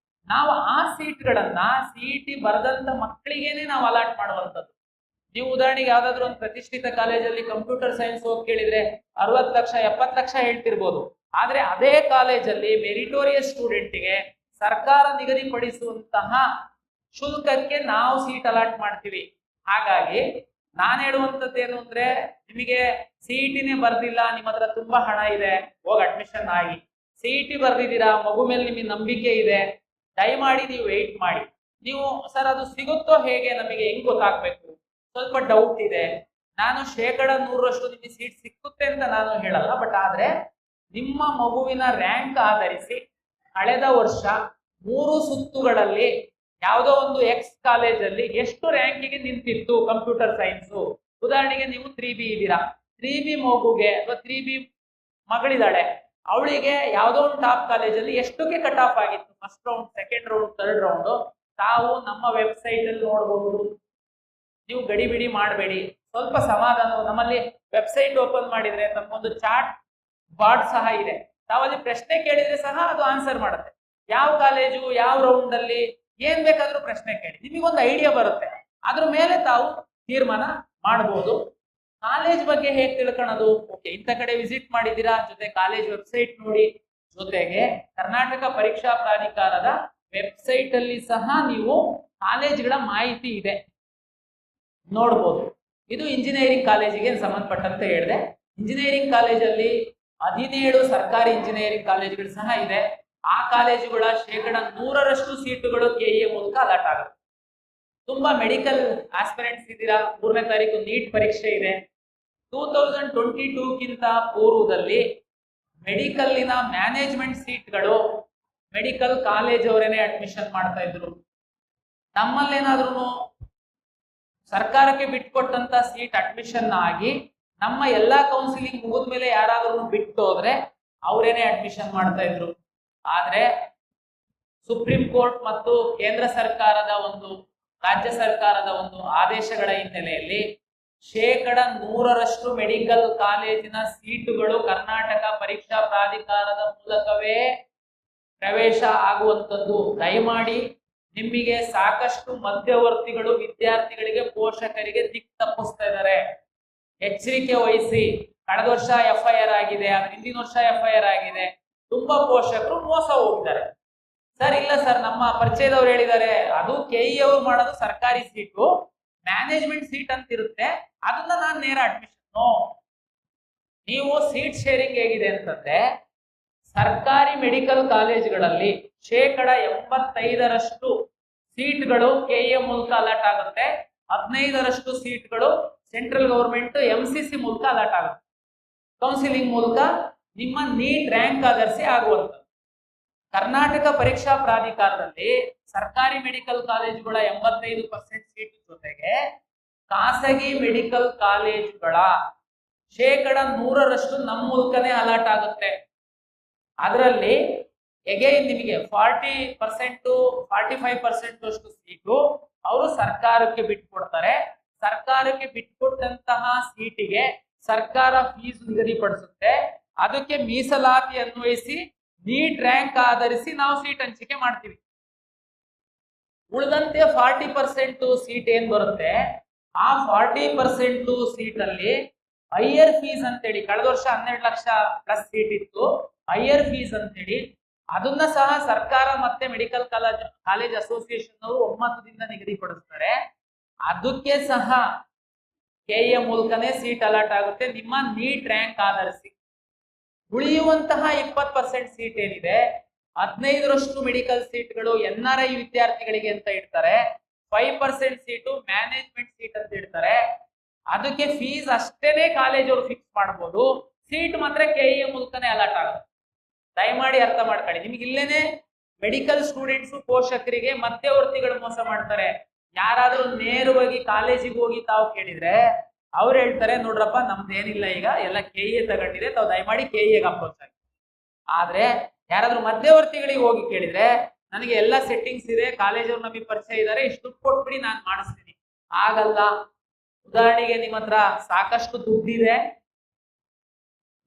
ನಾವು ಆ ಸೀಟ್ಗಳನ್ನ CET ಬರೆದಂತ ಮಕ್ಕಳಿಗೇನೆ ನಾವು ಅಲಾಟ್ ಮಾಡುವಂಥದ್ದು. ನೀವು ಉದಾಹರಣೆಗೆ ಯಾವ್ದಾದ್ರು ಒಂದು ಪ್ರತಿಷ್ಠಿತ ಕಾಲೇಜಲ್ಲಿ ಕಂಪ್ಯೂಟರ್ ಸೈನ್ಸ್ ಹೋಗಿ ಕೇಳಿದ್ರೆ 60 ಲಕ್ಷ 70 ಲಕ್ಷ ಹೇಳ್ತಿರ್ಬೋದು. ಆದ್ರೆ ಅದೇ ಕಾಲೇಜಲ್ಲಿ ಮೆರಿಟೋರಿಯಸ್ ಸ್ಟೂಡೆಂಟ್ಗೆ ಸರ್ಕಾರ ನಿಗದಿಪಡಿಸುವಂತಹ ಶುಲ್ಕಕ್ಕೆ ನಾವು ಸೀಟ್ ಅಲಾಟ್ ಮಾಡ್ತೀವಿ. ಹಾಗಾಗಿ ನಾನು ಹೇಳುವಂಥದ್ದೇನು ಅಂದ್ರೆ, ನಿಮಗೆ ಸಿಇಟಿನೇ ಬರ್ದಿಲ್ಲ, ನಿಮ್ಮ ಹತ್ರ ತುಂಬಾ ಹಣ ಇದೆ, ಹೋಗಿ ಅಡ್ಮಿಷನ್ ಆಗಿ. ಸಿಇಟಿ ಬರ್ದಿದ್ದೀರಾ, ಮಗು ಮೇಲೆ ನಿಮಗೆ ನಂಬಿಕೆ ಇದೆ, ದಯಮಾಡಿ ನೀವು ವೆಯ್ಟ್ ಮಾಡಿ. ನೀವು ಸರ್ ಅದು ಸಿಗುತ್ತೋ ಹೇಗೆ, ನಮಗೆ ಹೆಂಗ್ ಗೊತ್ತಾಗ್ಬೇಕು, ಸ್ವಲ್ಪ ಡೌಟ್ ಇದೆ. ನಾನು 100% ನಿಮಗೆ ಸೀಟ್ ಸಿಕ್ಕುತ್ತೆ ಅಂತ ನಾನು ಹೇಳಲ್ಲ, ಬಟ್ ಆದ್ರೆ ನಿಮ್ಮ ಮಗುವಿನ ರ್ಯಾಂಕ್ ಆಧರಿಸಿ ಕಳೆದ ವರ್ಷ 3 ಸುತ್ತುಗಳಲ್ಲಿ ಯಾವುದೋ ಒಂದು ಎಕ್ಸ್ ಕಾಲೇಜಲ್ಲಿ ಎಷ್ಟು ರ್ಯಾಂಕಿಗೆ ನಿಂತಿತ್ತು ಕಂಪ್ಯೂಟರ್ ಸೈನ್ಸ್. ಉದಾಹರಣೆಗೆ ನೀವು 3B ಇದ್ದೀರಾ, 3B ಮಗುಗೆ ಅಥವಾ 3B ಮಗಳಿದ್ದಾಳೆ, ಅವಳಿಗೆ ಯಾವುದೋ ಒಂದು ಟಾಪ್ ಕಾಲೇಜಲ್ಲಿ ಎಷ್ಟಕ್ಕೆ ಕಟ್ ಆಫ್ ಆಗಿತ್ತು, first round, second round, third round, ತಾವು ನಮ್ಮ ವೆಬ್ಸೈಟ್ ಅಲ್ಲಿ ನೋಡಬಹುದು. ನೀವು ಗಡಿಬಿಡಿ ಮಾಡಬೇಡಿ, ಸ್ವಲ್ಪ ಸಮಾಧಾನ. ನಮ್ಮಲ್ಲಿ ವೆಬ್ಸೈಟ್ ಓಪನ್ ಮಾಡಿದ್ರೆ ತಮ್ಮೊಂದು ಚಾಟ್ ಬಾರ್ಡ್ ಸಹ ಇದೆ, ತಾವಲ್ಲಿ ಪ್ರಶ್ನೆ ಕೇಳಿದ್ರೆ ಸಹ ಅದು ಆನ್ಸರ್ ಮಾಡುತ್ತೆ. ಯಾವ ಕಾಲೇಜು, ಯಾವ ರೌಂಡ್ ಅಲ್ಲಿ, ಏನ್ ಬೇಕಾದ್ರೂ ಪ್ರಶ್ನೆ ಕೇಳಿ, ನಿಮಗೊಂದು ಐಡಿಯಾ ಬರುತ್ತೆ. ಅದ್ರ ಮೇಲೆ ತಾವು ತೀರ್ಮಾನ ಮಾಡಬಹುದು. ಕಾಲೇಜ್ ಬಗ್ಗೆ ಹೇಗೆ ತಿಳ್ಕೊಳ್ಳೋದು? ಓಕೆ, ಇಂಥ ಕಡೆ ವಿಸಿಟ್ ಮಾಡಿದ್ದೀರಾ, ಜೊತೆ ಕಾಲೇಜ್ ವೆಬ್ಸೈಟ್ ನೋಡಿ, ಜೊತೆಗೆ ಕರ್ನಾಟಕ ಪರೀಕ್ಷಾ ಪ್ರಾಧಿಕಾರದ ವೆಬ್ಸೈಟ್ ಅಲ್ಲಿ ಸಹ ನೀವು ಕಾಲೇಜ್ಗಳ ಮಾಹಿತಿ ಇದೆ, ನೋಡ್ಬೋದು. ಇದು ಇಂಜಿನಿಯರಿಂಗ್ ಕಾಲೇಜಿಗೆ ಸಂಬಂಧಪಟ್ಟಂತೆ ಹೇಳಿದೆ. ಇಂಜಿನಿಯರಿಂಗ್ ಕಾಲೇಜಲ್ಲಿ 17 ಸರ್ಕಾರಿ ಇಂಜಿನಿಯರಿಂಗ್ ಕಾಲೇಜುಗಳು ಸಹ ಇದೆ. ಆ ಕಾಲೇಜುಗಳ 100% ಸೀಟುಗಳು ಕೆಇಎ ಮೂಲಕ ಅಲಾಟ್ ಆಗುತ್ತೆ. ತುಂಬಾ ಮೆಡಿಕಲ್ ಆಸ್ಪಿರೆಂಟ್ಸ್ ಇದ್ದೀರಾ, 3ನೇ ತಾರೀಕು ನೀಟ್ ಪರೀಕ್ಷೆ ಇದೆ. 2022ಕ್ಕಿಂತ ಪೂರ್ವದಲ್ಲಿ ಮೆಡಿಕಲ್ನ ಮ್ಯಾನೇಜ್ಮೆಂಟ್ ಸೀಟ್ಗಳು ಮೆಡಿಕಲ್ ಕಾಲೇಜ್ ಅವರೇನೆ ಅಡ್ಮಿಷನ್ ಮಾಡ್ತಾ ಇದ್ರು. ನಮ್ಮಲ್ಲೇನಾದ್ರೂ ಸರ್ಕಾರಕ್ಕೆ ಬಿಟ್ಕೊಟ್ಟಂತ ಸೀಟ್ ಅಡ್ಮಿಷನ್ ಆಗಿ ನಮ್ಮ ಎಲ್ಲಾ ಕೌನ್ಸಿಲಿಂಗ್ ಮುಗಿದ್ಮೇಲೆ ಯಾರಾದ್ರೂ ಬಿಟ್ಟು ಹೋದ್ರೆ ಅವರೇನೆ ಅಡ್ಮಿಷನ್ ಮಾಡ್ತಾ ಇದ್ರು. ಆದ್ರೆ ಸುಪ್ರೀಂ ಕೋರ್ಟ್ ಮತ್ತು ಕೇಂದ್ರ ಸರ್ಕಾರದ ರಾಜ್ಯ ಸರ್ಕಾರದ ಆದೇಶಗಳ ಹಿನ್ನೆಲೆಯಲ್ಲಿ 100% ಮೆಡಿಕಲ್ ಕಾಲೇಜಿನ ಸೀಟುಗಳು ಕರ್ನಾಟಕ ಪರೀಕ್ಷಾ ಪ್ರಾಧಿಕಾರದ ಮೂಲಕವೇ ಪ್ರವೇಶ ಆಗುವಂತದ್ದು. ದಯಮಾಡಿ, ನಿಮಗೆ ಸಾಕಷ್ಟು ಮಧ್ಯವರ್ತಿಗಳು ವಿದ್ಯಾರ್ಥಿಗಳಿಗೆ, ಪೋಷಕರಿಗೆ ದಿಕ್ಕು ತಪ್ಪಿಸ್ತಾ ಇದ್ದಾರೆ, ಎಚ್ಚರಿಕೆ ವಹಿಸಿ. ಕಳೆದ ವರ್ಷ FIR ಆಗಿದೆ, ಹಿಂದಿನ ವರ್ಷ FIR ಆಗಿದೆ, ತುಂಬಾ ಪೋಷಕರು ಮೋಸ ಹೋಗಿದ್ದಾರೆ. ಸರ್ ಇಲ್ಲ ಸರ್, ನಮ್ಮ ಪರಿಚಯದವ್ರು ಹೇಳಿದ್ದಾರೆ, ಅದು ಕೆಇ ಅವರು ಮಾಡೋದು ಸರ್ಕಾರಿ ಸೀಟು, ಮ್ಯಾನೇಜ್ಮೆಂಟ್ ಸೀಟ್ ಅಂತ ಇರುತ್ತೆ, ಅದನ್ನ ನಾನು ನೇರ ಅಡ್ಮಿಷನ್. ನೀವು ಸೀಟ್ ಶೇರಿಂಗ್ ಹೇಗಿದೆ ಅಂತಂದ್ರೆ, ಸರ್ಕಾರಿ ಮೆಡಿಕಲ್ ಕಾಲೇಜುಗಳಲ್ಲಿ 85% ಸೀಟ್ಗಳು ಕೆಇಎ ಮೂಲಕ ಅಲಾಟ್ ಆಗುತ್ತೆ, 15% ಸೀಟ್ಗಳು ಸೆಂಟ್ರಲ್ ಗವರ್ಮೆಂಟ್ MCC ಮೂಲಕ ಅಲಾಟ್ ಆಗುತ್ತೆ. ಕೌನ್ಸಿಲಿಂಗ್ ಮೂಲಕ ನಿಮ್ಮ ನೀಟ್ ರ್ಯಾಂಕ್ ಆಧರಿಸಿ ಆಗುವಂಥದ್ದು. ಕರ್ನಾಟಕ ಪರೀಕ್ಷಾ ಪ್ರಾಧಿಕಾರದಲ್ಲಿ ಸರ್ಕಾರಿ ಮೆಡಿಕಲ್ ಕಾಲೇಜುಗಳ 85% ಸೀಟ್ ಜೊತೆಗೆ ಖಾಸಗಿ ಮೆಡಿಕಲ್ ಕಾಲೇಜುಗಳ 100% ನಮ್ಮ ಮೂಲಕನೇ ಅಲಾಟ್ ಆಗುತ್ತೆ. ಅದರಲ್ಲಿ ಎಗೈನ್ ನಿಮಗೆ 40% 45% ಅಷ್ಟು ಸೀಟು ಅವರು ಸರ್ಕಾರಕ್ಕೆ ಬಿಟ್ಕೊಡ್ತಾರೆ. ಸರ್ಕಾರಕ್ಕೆ ಬಿಟ್ಕೊಟ್ಟಂತಹ ಸೀಟಿಗೆ ಸರ್ಕಾರ ಫೀಸ್ ನಿಗದಿಪಡಿಸುತ್ತೆ. ಅದಕ್ಕೆ ಮೀಸಲಾತಿ ಅನ್ವಯಿಸಿ ನೀಟ್ ರ್ಯಾಂಕ್ ಆಧರಿಸಿ ನಾವು ಸೀಟ್ ಹಂಚಿಕೆ ಮಾಡ್ತೀವಿ. ಉಳಿದಂತೆ 40% ಸೀಟ್ ಏನ್ ಬರುತ್ತೆ, ಆ 40% ಸೀಟ್ ಅಲ್ಲಿ ಹೈಯರ್ ಫೀಸ್ ಅಂತೇಳಿ, ಕಳೆದ ವರ್ಷ 12 ಲಕ್ಷ ಪ್ಲಸ್ ಸೀಟ್ ಇತ್ತು, ಹೈಯರ್ ಫೀಸ್ ಅಂತೇಳಿ ಅದನ್ನ ಸಹ ಸರ್ಕಾರ ಮತ್ತೆ ಮೆಡಿಕಲ್ ಕಾಲೇಜ್ ಅಸೋಸಿಯೇಷನ್ ಅವರು ಒಮ್ಮತದಿಂದ ನಿಗದಿಪಡಿಸ್ತಾರೆ. ಅದಕ್ಕೆ ಸಹ ಕೆಇಎ ಮೂಲಕನೇ ಸೀಟ್ ಅಲಾಟ್ ಆಗುತ್ತೆ ನಿಮ್ಮ ನೀಟ್ ರ್ಯಾಂಕ್ ಆಧರಿಸಿ. ಉಳಿಯುವಂತಹ 20% ಸೀಟ್ ಏನಿದೆ, 15% ಮೆಡಿಕಲ್ ಸೀಟ್ಗಳು NRI ವಿದ್ಯಾರ್ಥಿಗಳಿಗೆ ಅಂತ ಇಡ್ತಾರೆ, 5% ಸೀಟು ಮ್ಯಾನೇಜ್ಮೆಂಟ್ ಸೀಟ್ ಅಂತ ಇಡ್ತಾರೆ. ಅದಕ್ಕೆ ಫೀಸ್ ಅಷ್ಟೇನೆ ಕಾಲೇಜ್ ಅವರು ಫಿಕ್ಸ್ ಮಾಡಬಹುದು, ಸೀಟ್ ಮಾತ್ರ ಕೆಇಎ ಮೂಲಕನೇ ಅಲಾಟ್ ಆಗುತ್ತೆ. ದಯಮಾಡಿ ಅರ್ಥ ಮಾಡ್ಕೊಳ್ಳಿ. ನಿಮ್ಗೆ ಇಲ್ಲೇನೆ ಮೆಡಿಕಲ್ ಸ್ಟೂಡೆಂಟ್ಸ್ ಪೋಷಕರಿಗೆ ಮಧ್ಯವರ್ತಿಗಳು ಮೋಸ ಮಾಡ್ತಾರೆ. ಯಾರಾದ್ರೂ ನೇರವಾಗಿ ಕಾಲೇಜಿಗೆ ಹೋಗಿ ತಾವು ಕೇಳಿದ್ರೆ ಅವ್ರು ಹೇಳ್ತಾರೆ, ನೋಡ್ರಪ್ಪ ನಮ್ದೇನಿಲ್ಲ, ಈಗ ಎಲ್ಲ ಕೆಇಎ ತಗೊಂಡಿದೆ, ತಾವು ದಯಮಾಡಿ ಕೆಇಎಗೆ ಅಪ್ರೋಚ್ ಆಗಿ. ಆದ್ರೆ ಯಾರಾದ್ರೂ ಮಧ್ಯವರ್ತಿಗಳಿಗೆ ಹೋಗಿ ಕೇಳಿದ್ರೆ, ನನಗೆ ಎಲ್ಲ ಸೆಟ್ಟಿಂಗ್ಸ್ ಇದೆ, ಕಾಲೇಜವ್ರು ನಮಗೆ ಪರಿಚಯ ಇದ್ದಾರೆ, ಇಷ್ಟು ದುಡ್ಡು ಕೊಟ್ಬಿಡಿ ನಾನು ಮಾಡಿಸ್ತೀನಿ. ಆಗಲ್ಲ. ಉದಾಹರಣೆಗೆ ನಿಮ್ಮ ಹತ್ರ ಸಾಕಷ್ಟು ದುಡ್ಡಿದೆ,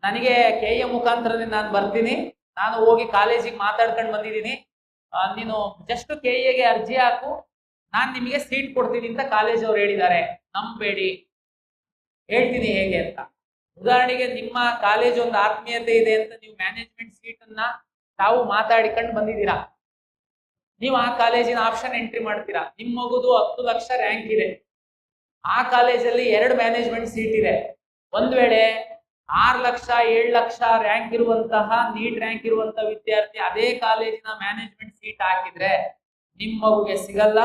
ನನಗೆ ಕೆಇಎ ಮುಖಾಂತರನೇ ನಾನು ಬರ್ತೀನಿ, ನಾನು ಹೋಗಿ ಕಾಲೇಜಿಗೆ ಮಾತಾಡ್ಕೊಂಡು ಬಂದಿದ್ದೀನಿ, ನೀನು ಜಸ್ಟ್ ಕೆಇಎಗೆ ಅರ್ಜಿ ಹಾಕು, ನಾನು ನಿಮಗೆ ಸೀಟ್ ಕೊಡ್ತೀನಿ ಅಂತ ಕಾಲೇಜ್ ಅವ್ರು ಹೇಳಿದ್ದಾರೆ. ನಂಬೇಡಿ, ಹೇಳ್ತೀನಿ ಹೇಗೆ ಅಂತ. ಉದಾಹರಣೆಗೆ ನಿಮ್ಮ ಕಾಲೇಜ್ ಒಂದು ಆತ್ಮೀಯತೆ ಇದೆ ಅಂತ ನೀವು ಮ್ಯಾನೇಜ್ಮೆಂಟ್ ಸೀಟ್ ಅನ್ನ ತಾವು ಮಾತಾಡಿಕೊಂಡು ಬಂದಿದ್ದೀರಾ, ನೀವು ಆ ಕಾಲೇಜಿನ ಆಪ್ಷನ್ ಎಂಟ್ರಿ ಮಾಡ್ತೀರಾ. ನಿಮ್ಮ ಮಗುದು 10 ಲಕ್ಷ ರ್ಯಾಂಕ್ ಇದೆ, ಆ ಕಾಲೇಜಲ್ಲಿ 2 ಮ್ಯಾನೇಜ್ಮೆಂಟ್ ಸೀಟ್ ಇದೆ. ಒಂದ್ ವೇಳೆ 6 ಲಕ್ಷ 7 ಲಕ್ಷ ರ್ಯಾಂಕ್ ಇರುವಂತಹ ನೀಟ್ ರ್ಯಾಂಕ್ ಇರುವಂತಹ ವಿದ್ಯಾರ್ಥಿ ಅದೇ ಕಾಲೇಜಿನ ಮ್ಯಾನೇಜ್ಮೆಂಟ್ ಸೀಟ್ ಹಾಕಿದ್ರೆ ನಿಮ್ಮ ಮಗುಗೆ ಸಿಗಲ್ಲ,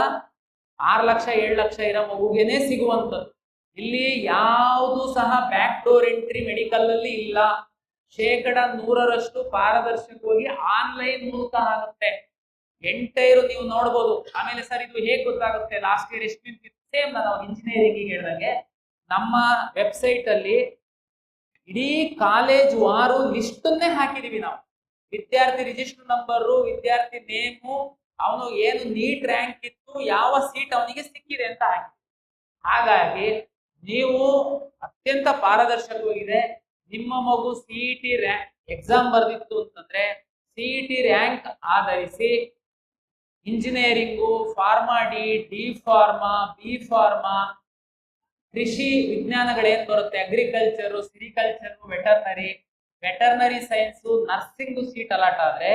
6 ಲಕ್ಷ 7 ಲಕ್ಷ ಇರೋ ಮಗುಗೆನೆ ಸಿಗುವಂಥದ್ದು. ಇಲ್ಲಿ ಯಾವುದು ಸಹ ಬ್ಯಾಕ್ ಡೋರ್ ಎಂಟ್ರಿ ಮೆಡಿಕಲ್ ಅಲ್ಲಿ ಇಲ್ಲ. 100% ಪಾರದರ್ಶಕವಾಗಿ ಆನ್ಲೈನ್ ಮೂಲಕ ಆಗುತ್ತೆ. ಎಂಟೈರು ನೀವು ನೋಡ್ಬೋದು. ಆಮೇಲೆ ಸರ್ ಇದು ಹೇಗೆ ಗೊತ್ತಾಗುತ್ತೆ, ಲಾಸ್ಟ್ ಇಯರ್ ಎಷ್ಟು ಸೇಮ್ ನಾನು ಇಂಜಿನಿಯರಿಂಗ್ ಹೇಳಿದಂಗೆ ನಮ್ಮ ವೆಬ್ಸೈಟ್ ಅಲ್ಲಿ ಇಡೀ ಕಾಲೇಜ್ ವಾರು ಲಿಸ್ಟನ್ನೇ ಹಾಕಿದೀವಿ ನಾವು. ವಿದ್ಯಾರ್ಥಿ ರಿಜಿಸ್ಟರ್ ನಂಬರು, ವಿದ್ಯಾರ್ಥಿ ನೇಮು, ಅವನು ಏನು ನೀಟ್ ರ್ಯಾಂಕ್ ಇತ್ತು, ಯಾವ ಸೀಟ್ ಅವನಿಗೆ ಸಿಕ್ಕಿದೆ ಅಂತ ಹಾಕಿ. ಹಾಗಾಗಿ ನೀವು ಅತ್ಯಂತ ಪಾರದರ್ಶಕವಾಗಿದೆ. ನಿಮ್ಮ ಮಗು ಸಿಇಟಿ ರ್ಯಾಂಕ್ ಎಕ್ಸಾಮ್ ಬರೆದಿತ್ತು ಅಂತಂದ್ರೆ ಸಿಇಟಿ ರ್ಯಾಂಕ್ ಆಧರಿಸಿ engineering, pharma D pharma, B pharma, ಕೃಷಿ ವಿಜ್ಞಾನಗಳೇನ್ ಬರುತ್ತೆ, agriculture, sericulture, veterinary science, nursing seat allot ಆದ್ರೆ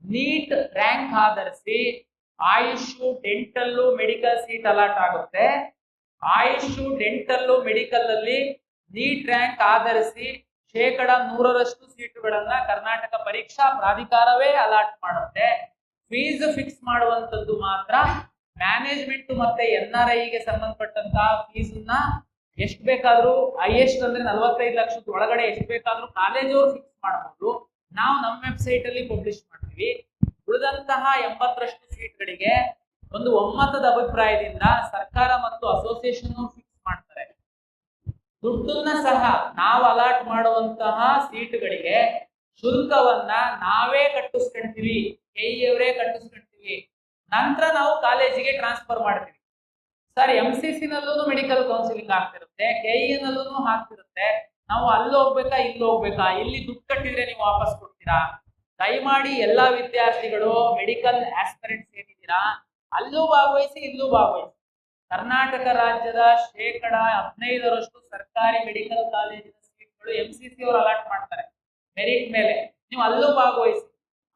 ನೀಟ್ ರ್ಯಾಂಕ್ ಆಧರಿಸಿ AYUSH, dental, medical seat allot ಆಗುತ್ತೆ. ಆಯುಷ್, ಡೆಂಟಲ್, ಮೆಡಿಕಲ್ ಅಲ್ಲಿ ನೀಟ್ ರ್ಯಾಂಕ್ ಆಧರಿಸಿ 100% ಸೀಟುಗಳನ್ನ ಕರ್ನಾಟಕ ಪರೀಕ್ಷಾ ಪ್ರಾಧಿಕಾರವೇ ಅಲಾಟ್ ಮಾಡುತ್ತೆ. ಫೀಸ್ ಫಿಕ್ಸ್ ಮಾಡುವಂತದ್ದು ಮಾತ್ರ ಮ್ಯಾನೇಜ್ಮೆಂಟ್ ಮತ್ತೆ NRI ಗೆ ಸಂಬಂಧಪಟ್ಟಂತಹ ಫೀಸ್ ನ ಎಷ್ಟು ಬೇಕಾದ್ರೂ, ಹೈಯೆಸ್ಟ್ ಅಂದ್ರೆ 45 ಲಕ್ಷದ ಒಳಗಡೆ ಎಷ್ಟು ಬೇಕಾದ್ರೂ ಕಾಲೇಜವರು ಫಿಕ್ಸ್ ಮಾಡಬಹುದು. ನಾವು ನಮ್ಮ ವೆಬ್ಸೈಟ್ ಅಲ್ಲಿ ಪಬ್ಲಿಷ್ ಮಾಡ್ತೀವಿ. ಉಳಿದಂತಹ 80% ಸೀಟ್ಗಳಿಗೆ ಒಂದು ಒಮ್ಮತದ ಅಭಿಪ್ರಾಯದಿಂದ ಸರ್ಕಾರ ಮತ್ತು ಅಸೋಸಿಯೇಷನ್ ಫಿಕ್ಸ್ ಮಾಡ್ತಾರೆ. ದುಡ್ಡನ್ನ ಸಹ ನಾವು ಅಲಾಟ್ ಮಾಡುವಂತಹ ಸೀಟ್ಗಳಿಗೆ ಶುಲ್ಕವನ್ನ ನಾವೇ ಕಟ್ಟಿಸ್ಕೊಂತೀವಿ, ಕೆಇಯವರೇ ಕಟ್ಟಿಸ್ಕೊಂತೀವಿ. ನಂತರ ನಾವು ಕಾಲೇಜಿಗೆ ಟ್ರಾನ್ಸ್ಫರ್ ಮಾಡ್ತೀವಿ. ಸರ್ MCC ನಲ್ಲೂ ಮೆಡಿಕಲ್ ಕೌನ್ಸಿಲಿಂಗ್ ಆಗ್ತಿರುತ್ತೆ, ಕೆಇ ನಲ್ಲೂ ಆಗ್ತಿರುತ್ತೆ. ನಾವು ಅಲ್ಲಿ ಹೋಗ್ಬೇಕಾ ಇಲ್ಲಿ ಹೋಗ್ಬೇಕಾ, ಇಲ್ಲಿ ದುಡ್ಡು ಕಟ್ಟಿದ್ರೆ ನೀವು ವಾಪಸ್ ಕೊಡ್ತೀರಾ? ದಯಮಾಡಿ ಎಲ್ಲಾ ವಿದ್ಯಾರ್ಥಿಗಳು ಮೆಡಿಕಲ್ ಆಸ್ಪಿರೆಂಟ್ಸ್ ಏನಿದ್ದೀರಾ ಅಲ್ಲೂ ಭಾಗವಹಿಸಿ, ಇಲ್ಲೂ ಭಾಗವಹಿಸಿ. ಕರ್ನಾಟಕ ರಾಜ್ಯದ 15% ಸರ್ಕಾರಿ ಮೆಡಿಕಲ್ ಕಾಲೇಜಿನ ಸೀಟ್ಗಳು MCC ಅವರು ಅಲಾಟ್ ಮಾಡ್ತಾರೆ ಮೆರಿಟ್ ಮೇಲೆ. ನೀವು ಅಲ್ಲೂ ಭಾಗವಹಿಸಿ.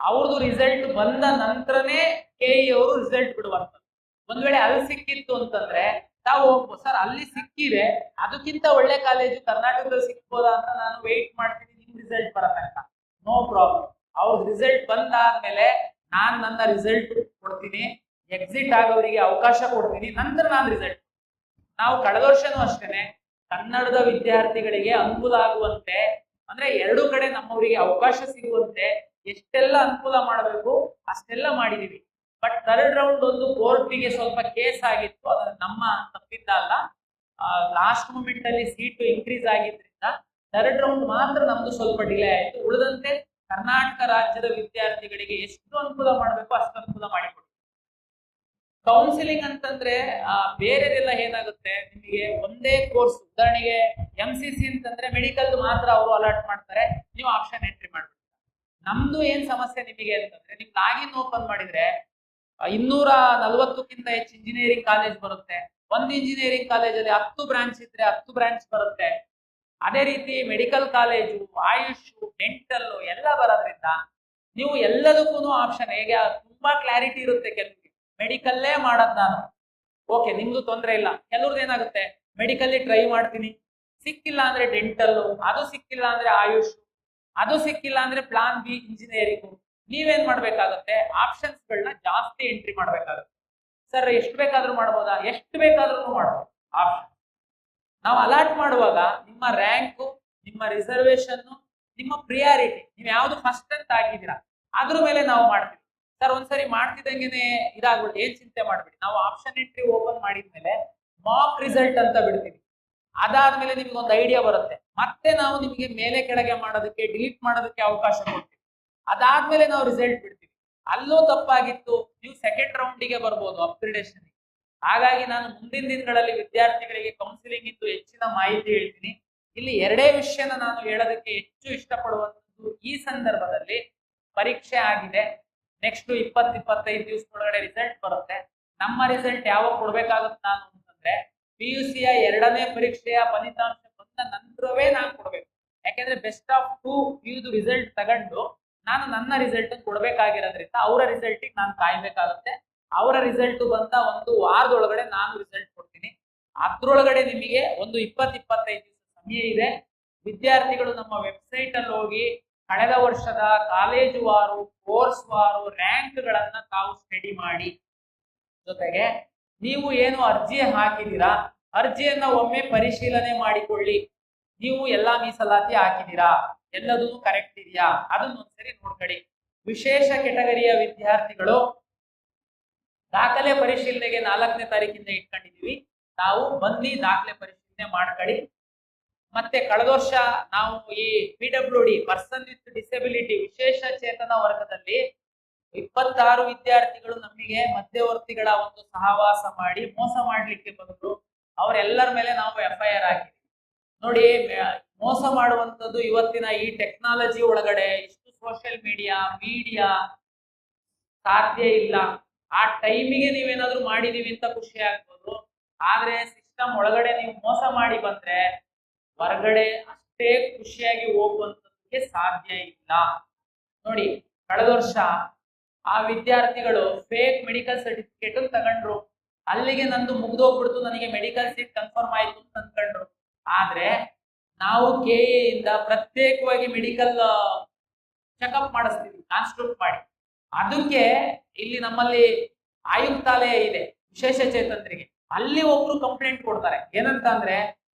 ಅವ್ರದ್ದು ರಿಸಲ್ಟ್ ಬಂದ ನಂತರನೇ ಕೆಇ ಅವರು ರಿಸಲ್ಟ್ ಬಿಡುವಂಥದ್ದು. ಒಂದ್ ವೇಳೆ ಅಲ್ಲಿ ಸಿಕ್ಕಿತ್ತು ಅಂತಂದ್ರೆ ತಾವು ಹೋಗ್ಬೋದು. ಸರ್ ಅಲ್ಲಿ ಸಿಕ್ಕಿದೆ, ಅದಕ್ಕಿಂತ ಒಳ್ಳೆ ಕಾಲೇಜು ಕರ್ನಾಟಕದಲ್ಲಿ ಸಿಕ್ಬೋದಾ ಅಂತ ನಾನು ವೆಯ್ಟ್ ಮಾಡ್ತೀನಿ, ನಿಮ್ ರಿಸಲ್ಟ್ ಬರತಂಕ. No problem. ಅವ್ರ ರಿಸಲ್ಟ್ ಬಂದಾದ್ಮೇಲೆ ನಾನ್ ನನ್ನ ರಿಸಲ್ಟ್ ಕೊಡ್ತೀನಿ, ಎಕ್ಸಿಟ್ ಆಗೋರಿಗೆ ಅವಕಾಶ ಕೊಡ್ತೀನಿ, ನಂತರ ನಾನು ರಿಸಲ್ಟ್. ನಾವು ಕಳೆದ ವರ್ಷನೂ ಅಷ್ಟೇನೆ ಕನ್ನಡದ ವಿದ್ಯಾರ್ಥಿಗಳಿಗೆ ಅನುಕೂಲ ಆಗುವಂತೆ, ಅಂದ್ರೆ ಎರಡು ಕಡೆ ನಮ್ಮವರಿಗೆ ಅವಕಾಶ ಸಿಗುವಂತೆ ಎಷ್ಟೆಲ್ಲ ಅನುಕೂಲ ಮಾಡಬೇಕು ಅಷ್ಟೆಲ್ಲ ಮಾಡಿದೀವಿ. ಬಟ್ ಥರ್ಡ್ ರೌಂಡ್ ಒಂದು ಕೋರ್ಟಿಗೆ ಸ್ವಲ್ಪ ಕೇಸ್ ಆಗಿತ್ತು, ಅದು ನಮ್ಮ ತಪ್ಪಿಂದ ಅಲ್ಲ. ಲಾಸ್ಟ್ ಮೂಮೆಂಟ್ ಅಲ್ಲಿ ಸೀಟು ಇನ್ಕ್ರೀಸ್ ಆಗಿದ್ರಿಂದ ಥರ್ಡ್ ರೌಂಡ್ ಮಾತ್ರ ನಮ್ದು ಸ್ವಲ್ಪ ಡಿಲೇ ಆಯಿತು. ಉಳಿದಂತೆ ಕರ್ನಾಟಕ ರಾಜ್ಯದ ವಿದ್ಯಾರ್ಥಿಗಳಿಗೆ ಎಷ್ಟು ಅನುಕೂಲ ಮಾಡಬೇಕು ಅಷ್ಟು ಅನುಕೂಲ ಮಾಡಿಕೊಡ್ತೀವಿ. ಕೌನ್ಸಿಲಿಂಗ್ ಅಂತಂದ್ರೆ ಬೇರೆದೆಲ್ಲ ಏನಾಗುತ್ತೆ, ನಿಮಗೆ ಒಂದೇ ಕೋರ್ಸ್, ಉದಾಹರಣೆಗೆ MCC ಅಂತಂದ್ರೆ ಮೆಡಿಕಲ್ ಮಾತ್ರ ಅವರು ಅಲಾಟ್ ಮಾಡ್ತಾರೆ, ನೀವು ಆಪ್ಷನ್ ಎಂಟ್ರಿ ಮಾಡ್ಬೇಕು. ನಮ್ದು ಏನ್ ಸಮಸ್ಯೆ ನಿಮಗೆ ಅಂತಂದ್ರೆ, ನಿಮ್ ಲಾಗಿನ್ ಓಪನ್ ಮಾಡಿದ್ರೆ 240ಕ್ಕಿಂತ ಹೆಚ್ಚು ಇಂಜಿನಿಯರಿಂಗ್ ಕಾಲೇಜ್ ಬರುತ್ತೆ. ಒಂದು ಇಂಜಿನಿಯರಿಂಗ್ ಕಾಲೇಜಲ್ಲಿ 10 ಬ್ರಾಂಚ್ ಇದ್ರೆ 10 ಬ್ರಾಂಚ್ ಬರುತ್ತೆ. ಅದೇ ರೀತಿ ಮೆಡಿಕಲ್ ಕಾಲೇಜು, ಆಯುಷ್, ಡೆಂಟಲ್ ಎಲ್ಲ ಬರೋದ್ರಿಂದ ನೀವು ಎಲ್ಲದಕ್ಕೂ ಆಪ್ಷನ್ ಹೇಗೆ ತುಂಬಾ ಕ್ಲಾರಿಟಿ ಇರುತ್ತೆ. ಕೆಲವರಿಗೆ ಮೆಡಿಕಲ್ಲೇ ಮಾಡೋದ್ ನಾನು, ಓಕೆ ನಿಮ್ದು ತೊಂದರೆ ಇಲ್ಲ. ಕೆಲವ್ರದ್ದು ಏನಾಗುತ್ತೆ, ಮೆಡಿಕಲ್ಲಿ ಟ್ರೈ ಮಾಡ್ತೀನಿ, ಸಿಕ್ಕಿಲ್ಲ ಅಂದ್ರೆ ಡೆಂಟಲ್, ಅದು ಸಿಕ್ಕಿಲ್ಲ ಅಂದ್ರೆ ಆಯುಷ್, ಅದು ಸಿಕ್ಕಿಲ್ಲ ಅಂದ್ರೆ ಪ್ಲಾನ್ ಬಿ ಇಂಜಿನಿಯರಿಂಗ್. ನೀವೇನ್ ಮಾಡ್ಬೇಕಾಗುತ್ತೆ, ಆಪ್ಷನ್ಸ್ ಗಳನ್ನ ಜಾಸ್ತಿ ಎಂಟ್ರಿ ಮಾಡ್ಬೇಕಾಗುತ್ತೆ. ಸರ್ ಎಷ್ಟು ಬೇಕಾದ್ರೂ ಮಾಡ್ಬೋದಾ? ಎಷ್ಟು ಬೇಕಾದ್ರೂ ಮಾಡ್ಬೋದು. ಆಪ್ಷನ್ ನಾವು ಅಲಾಟ್ ಮಾಡುವಾಗ ನಿಮ್ಮ ರ್ಯಾಂಕು, ನಿಮ್ಮ ರಿಸರ್ವೇಶನ್, ನಿಮ್ಮ ಪ್ರಿಯಾರಿಟಿ, ನೀವು ಯಾವ್ದು ಫಸ್ಟ್ ಅಂತ ಹಾಕಿದ್ದೀರಾ ಅದ್ರ ಮೇಲೆ ನಾವು ಮಾಡ್ತೀವಿ. ಸರ್ ಒಂದ್ಸರಿ ಮಾಡ್ತಿದ್ದಂಗೆನೆ ಇದಾಗ್ಬಿಟ್ಟು ಏನ್ ಚಿಂತೆ ಮಾಡ್ಬಿಡಿ. ನಾವು ಆಪ್ಷನ್ ಎಂಟ್ರಿ ಓಪನ್ ಮಾಡಿದ್ಮೇಲೆ ಮಾಕ್ ರಿಸಲ್ಟ್ ಅಂತ ಬಿಡ್ತೀವಿ. ಅದಾದ್ಮೇಲೆ ನಿಮ್ಗೆ ಒಂದು ಐಡಿಯಾ ಬರುತ್ತೆ. ಮತ್ತೆ ನಾವು ನಿಮಗೆ ಮೇಲೆ ಕೆಳಗೆ ಮಾಡೋದಕ್ಕೆ, ಡಿಲೀಟ್ ಮಾಡೋದಕ್ಕೆ ಅವಕಾಶ ಕೊಡ್ತೀವಿ. ಅದಾದ್ಮೇಲೆ ನಾವು ರಿಸಲ್ಟ್ ಬಿಡ್ತೀವಿ. ಅಲ್ಲೂ ತಪ್ಪಾಗಿತ್ತು, ನೀವು ಸೆಕೆಂಡ್ ರೌಂಡಿಗೆ ಬರ್ಬೋದು ಅಪ್ಗ್ರೇಡೇಷನ್. ಹಾಗಾಗಿ ನಾನು ಮುಂದಿನ ದಿನಗಳಲ್ಲಿ ವಿದ್ಯಾರ್ಥಿಗಳಿಗೆ ಕೌನ್ಸಿಲಿಂಗ್ ಇದ್ದು ಹೆಚ್ಚಿನ ಮಾಹಿತಿ ಹೇಳ್ತೀನಿ. ಇಲ್ಲಿ ಎರಡೇ ವಿಷಯನ ನಾನು ಹೇಳೋದಕ್ಕೆ ಹೆಚ್ಚು ಇಷ್ಟಪಡುವಂಥದ್ದು, ಈ ಸಂದರ್ಭದಲ್ಲಿ ಪರೀಕ್ಷೆ ಆಗಿದೆ, ನೆಕ್ಸ್ಟ್ 20-25 ದಿವಸದೊಳಗಡೆ ರಿಸಲ್ಟ್ ಬರುತ್ತೆ. ನಮ್ಮ ರಿಸಲ್ಟ್ ಯಾವಾಗ ಕೊಡ್ಬೇಕಾಗುತ್ತೆ ನಾನು ಅಂತಂದ್ರೆ, PUCಯ 2ನೇ ಪರೀಕ್ಷೆಯ ಫಲಿತಾಂಶ ಬಂದ ನಂತರವೇ ನಾನು ಕೊಡ್ಬೇಕು. ಯಾಕೆಂದ್ರೆ ಬೆಸ್ಟ್ ಆಫ್ 2 PU ರಿಸಲ್ಟ್ ತಗೊಂಡು ನಾನು ನನ್ನ ರಿಸಲ್ಟ್ ಕೊಡ್ಬೇಕಾಗಿರೋದ್ರಿಂದ ಅವರ ರಿಸಲ್ಟಿಗೆ ನಾನು ಕಾಯ್ಬೇಕಾಗುತ್ತೆ. ಅವರ ರಿಸಲ್ಟ್ ಬಂದ ಒಂದು ವಾರದೊಳಗಡೆ ನಾನು ರಿಸಲ್ಟ್ ಕೊಡ್ತೀನಿ. ಅದ್ರೊಳಗಡೆ ನಿಮಗೆ ಒಂದು 20-25 ದಿವಸ ಸಮಯ ಇದೆ. ವಿದ್ಯಾರ್ಥಿಗಳು ನಮ್ಮ ವೆಬ್ಸೈಟ್ ಅಲ್ಲಿ ಹೋಗಿ ಕಳೆದ ವರ್ಷದ ಕಾಲೇಜು ವಾರು, ಕೋರ್ಸ್ ವಾರು ರ್ಯಾಂಕ್ಗಳನ್ನ ತಾವು ಸ್ಟಡಿ ಮಾಡಿ, ಜೊತೆಗೆ ನೀವು ಏನು ಅರ್ಜಿ ಹಾಕಿದ್ದೀರಾ ಅರ್ಜಿಯನ್ನ ಒಮ್ಮೆ ಪರಿಶೀಲನೆ ಮಾಡಿಕೊಳ್ಳಿ. ನೀವು ಎಲ್ಲಾ ಮೀಸಲಾತಿ ಹಾಕಿದ್ದೀರಾ, ಎಲ್ಲದೂ ಕರೆಕ್ಟ್ ಇದೆಯಾ ಅದನ್ನ ಒಂದ್ಸರಿ ನೋಡ್ಕೊಳ್ಳಿ. ವಿಶೇಷ ಕೆಟಗರಿಯ ವಿದ್ಯಾರ್ಥಿಗಳು ದಾಖಲೆ ಪರಿಶೀಲನೆಗೆ 4ನೇ ತಾರೀಕಿಂದ ಇಟ್ಕೊಂಡಿದೀವಿ. ನಾವು ಬನ್ನಿ ದಾಖಲೆ ಪರಿಶೀಲನೆ ಮಾಡ್ಕೊಳ್ಳಿ. ಮತ್ತೆ ಕಳೆದ ವರ್ಷ ನಾವು ಈ PWD ಪರ್ಸನ್ ವಿತ್ ಡಿಸೆಬಿಲಿಟಿ ವಿಶೇಷ ಚೇತನ ವರ್ಗದಲ್ಲಿ 26 ವಿದ್ಯಾರ್ಥಿಗಳು ನಮಗೆ ಮಧ್ಯವರ್ತಿಗಳ ಒಂದು ಸಹವಾಸ ಮಾಡಿ ಮೋಸ ಮಾಡ್ಲಿಕ್ಕೆ ಬಂದ್ರು. ಅವರೆಲ್ಲರ ಮೇಲೆ ನಾವು FIR ಹಾಕಿದ್ವಿ. ನೋಡಿ, ಮೋಸ ಮಾಡುವಂತದ್ದು ಇವತ್ತಿನ ಈ ಟೆಕ್ನಾಲಜಿ ಒಳಗಡೆ ಇಷ್ಟು ಸೋಷಿಯಲ್ ಮೀಡಿಯಾ ಸಾಧ್ಯ ಇಲ್ಲ. ಆ ಟೈಮಿಗೆ ನೀವೇನಾದ್ರೂ ಮಾಡಿದೀವಿ ಅಂತ ಖುಷಿ ಆಗ್ಬೋದು, ಆದ್ರೆ ಸಿಸ್ಟಮ್ ಒಳಗಡೆ ನೀವು ಮೋಸ ಮಾಡಿ ಬಂದ್ರೆ ಹೊರಗಡೆ ಅಷ್ಟೇ ಖುಷಿಯಾಗಿ ಹೋಗುವಂತದಕ್ಕೆ ಸಾಧ್ಯ ಇಲ್ಲ. ನೋಡಿ, ಕಳೆದ ವರ್ಷ ಆ ವಿದ್ಯಾರ್ಥಿಗಳು ಫೇಕ್ ಮೆಡಿಕಲ್ ಸರ್ಟಿಫಿಕೇಟ್ ತಗೊಂಡ್ರು. ಅಲ್ಲಿಗೆ ನಂದು ಮುಗ್ದೋಗ್ಬಿಡ್ತು, ನನಗೆ ಮೆಡಿಕಲ್ ಸೀಟ್ ಕನ್ಫರ್ಮ್ ಆಯ್ತು ಅಂತ ಅಂದ್ಕೊಂಡ್ರು. ಆದ್ರೆ ನಾವು KA ಇಂದ ಪ್ರತ್ಯೇಕವಾಗಿ ಮೆಡಿಕಲ್ ಚೆಕಪ್ ಮಾಡಿಸ್ತೀವಿ, ಕಾನ್ಸ್ಟಿಟ್ಯೂಟ್ ಮಾಡಿ. ಅದಕ್ಕೆ ಇಲ್ಲಿ ನಮ್ಮಲ್ಲಿ ಆಯುಕ್ತಾಲಯ ಇದೆ ವಿಶೇಷ ಚೇತನರಿಗೆ. ಅಲ್ಲಿ ಒಬ್ರು ಕಂಪ್ಲೇಂಟ್ ಕೊಡ್ತಾರೆ, ಏನಂತ ಅಂದ್ರೆ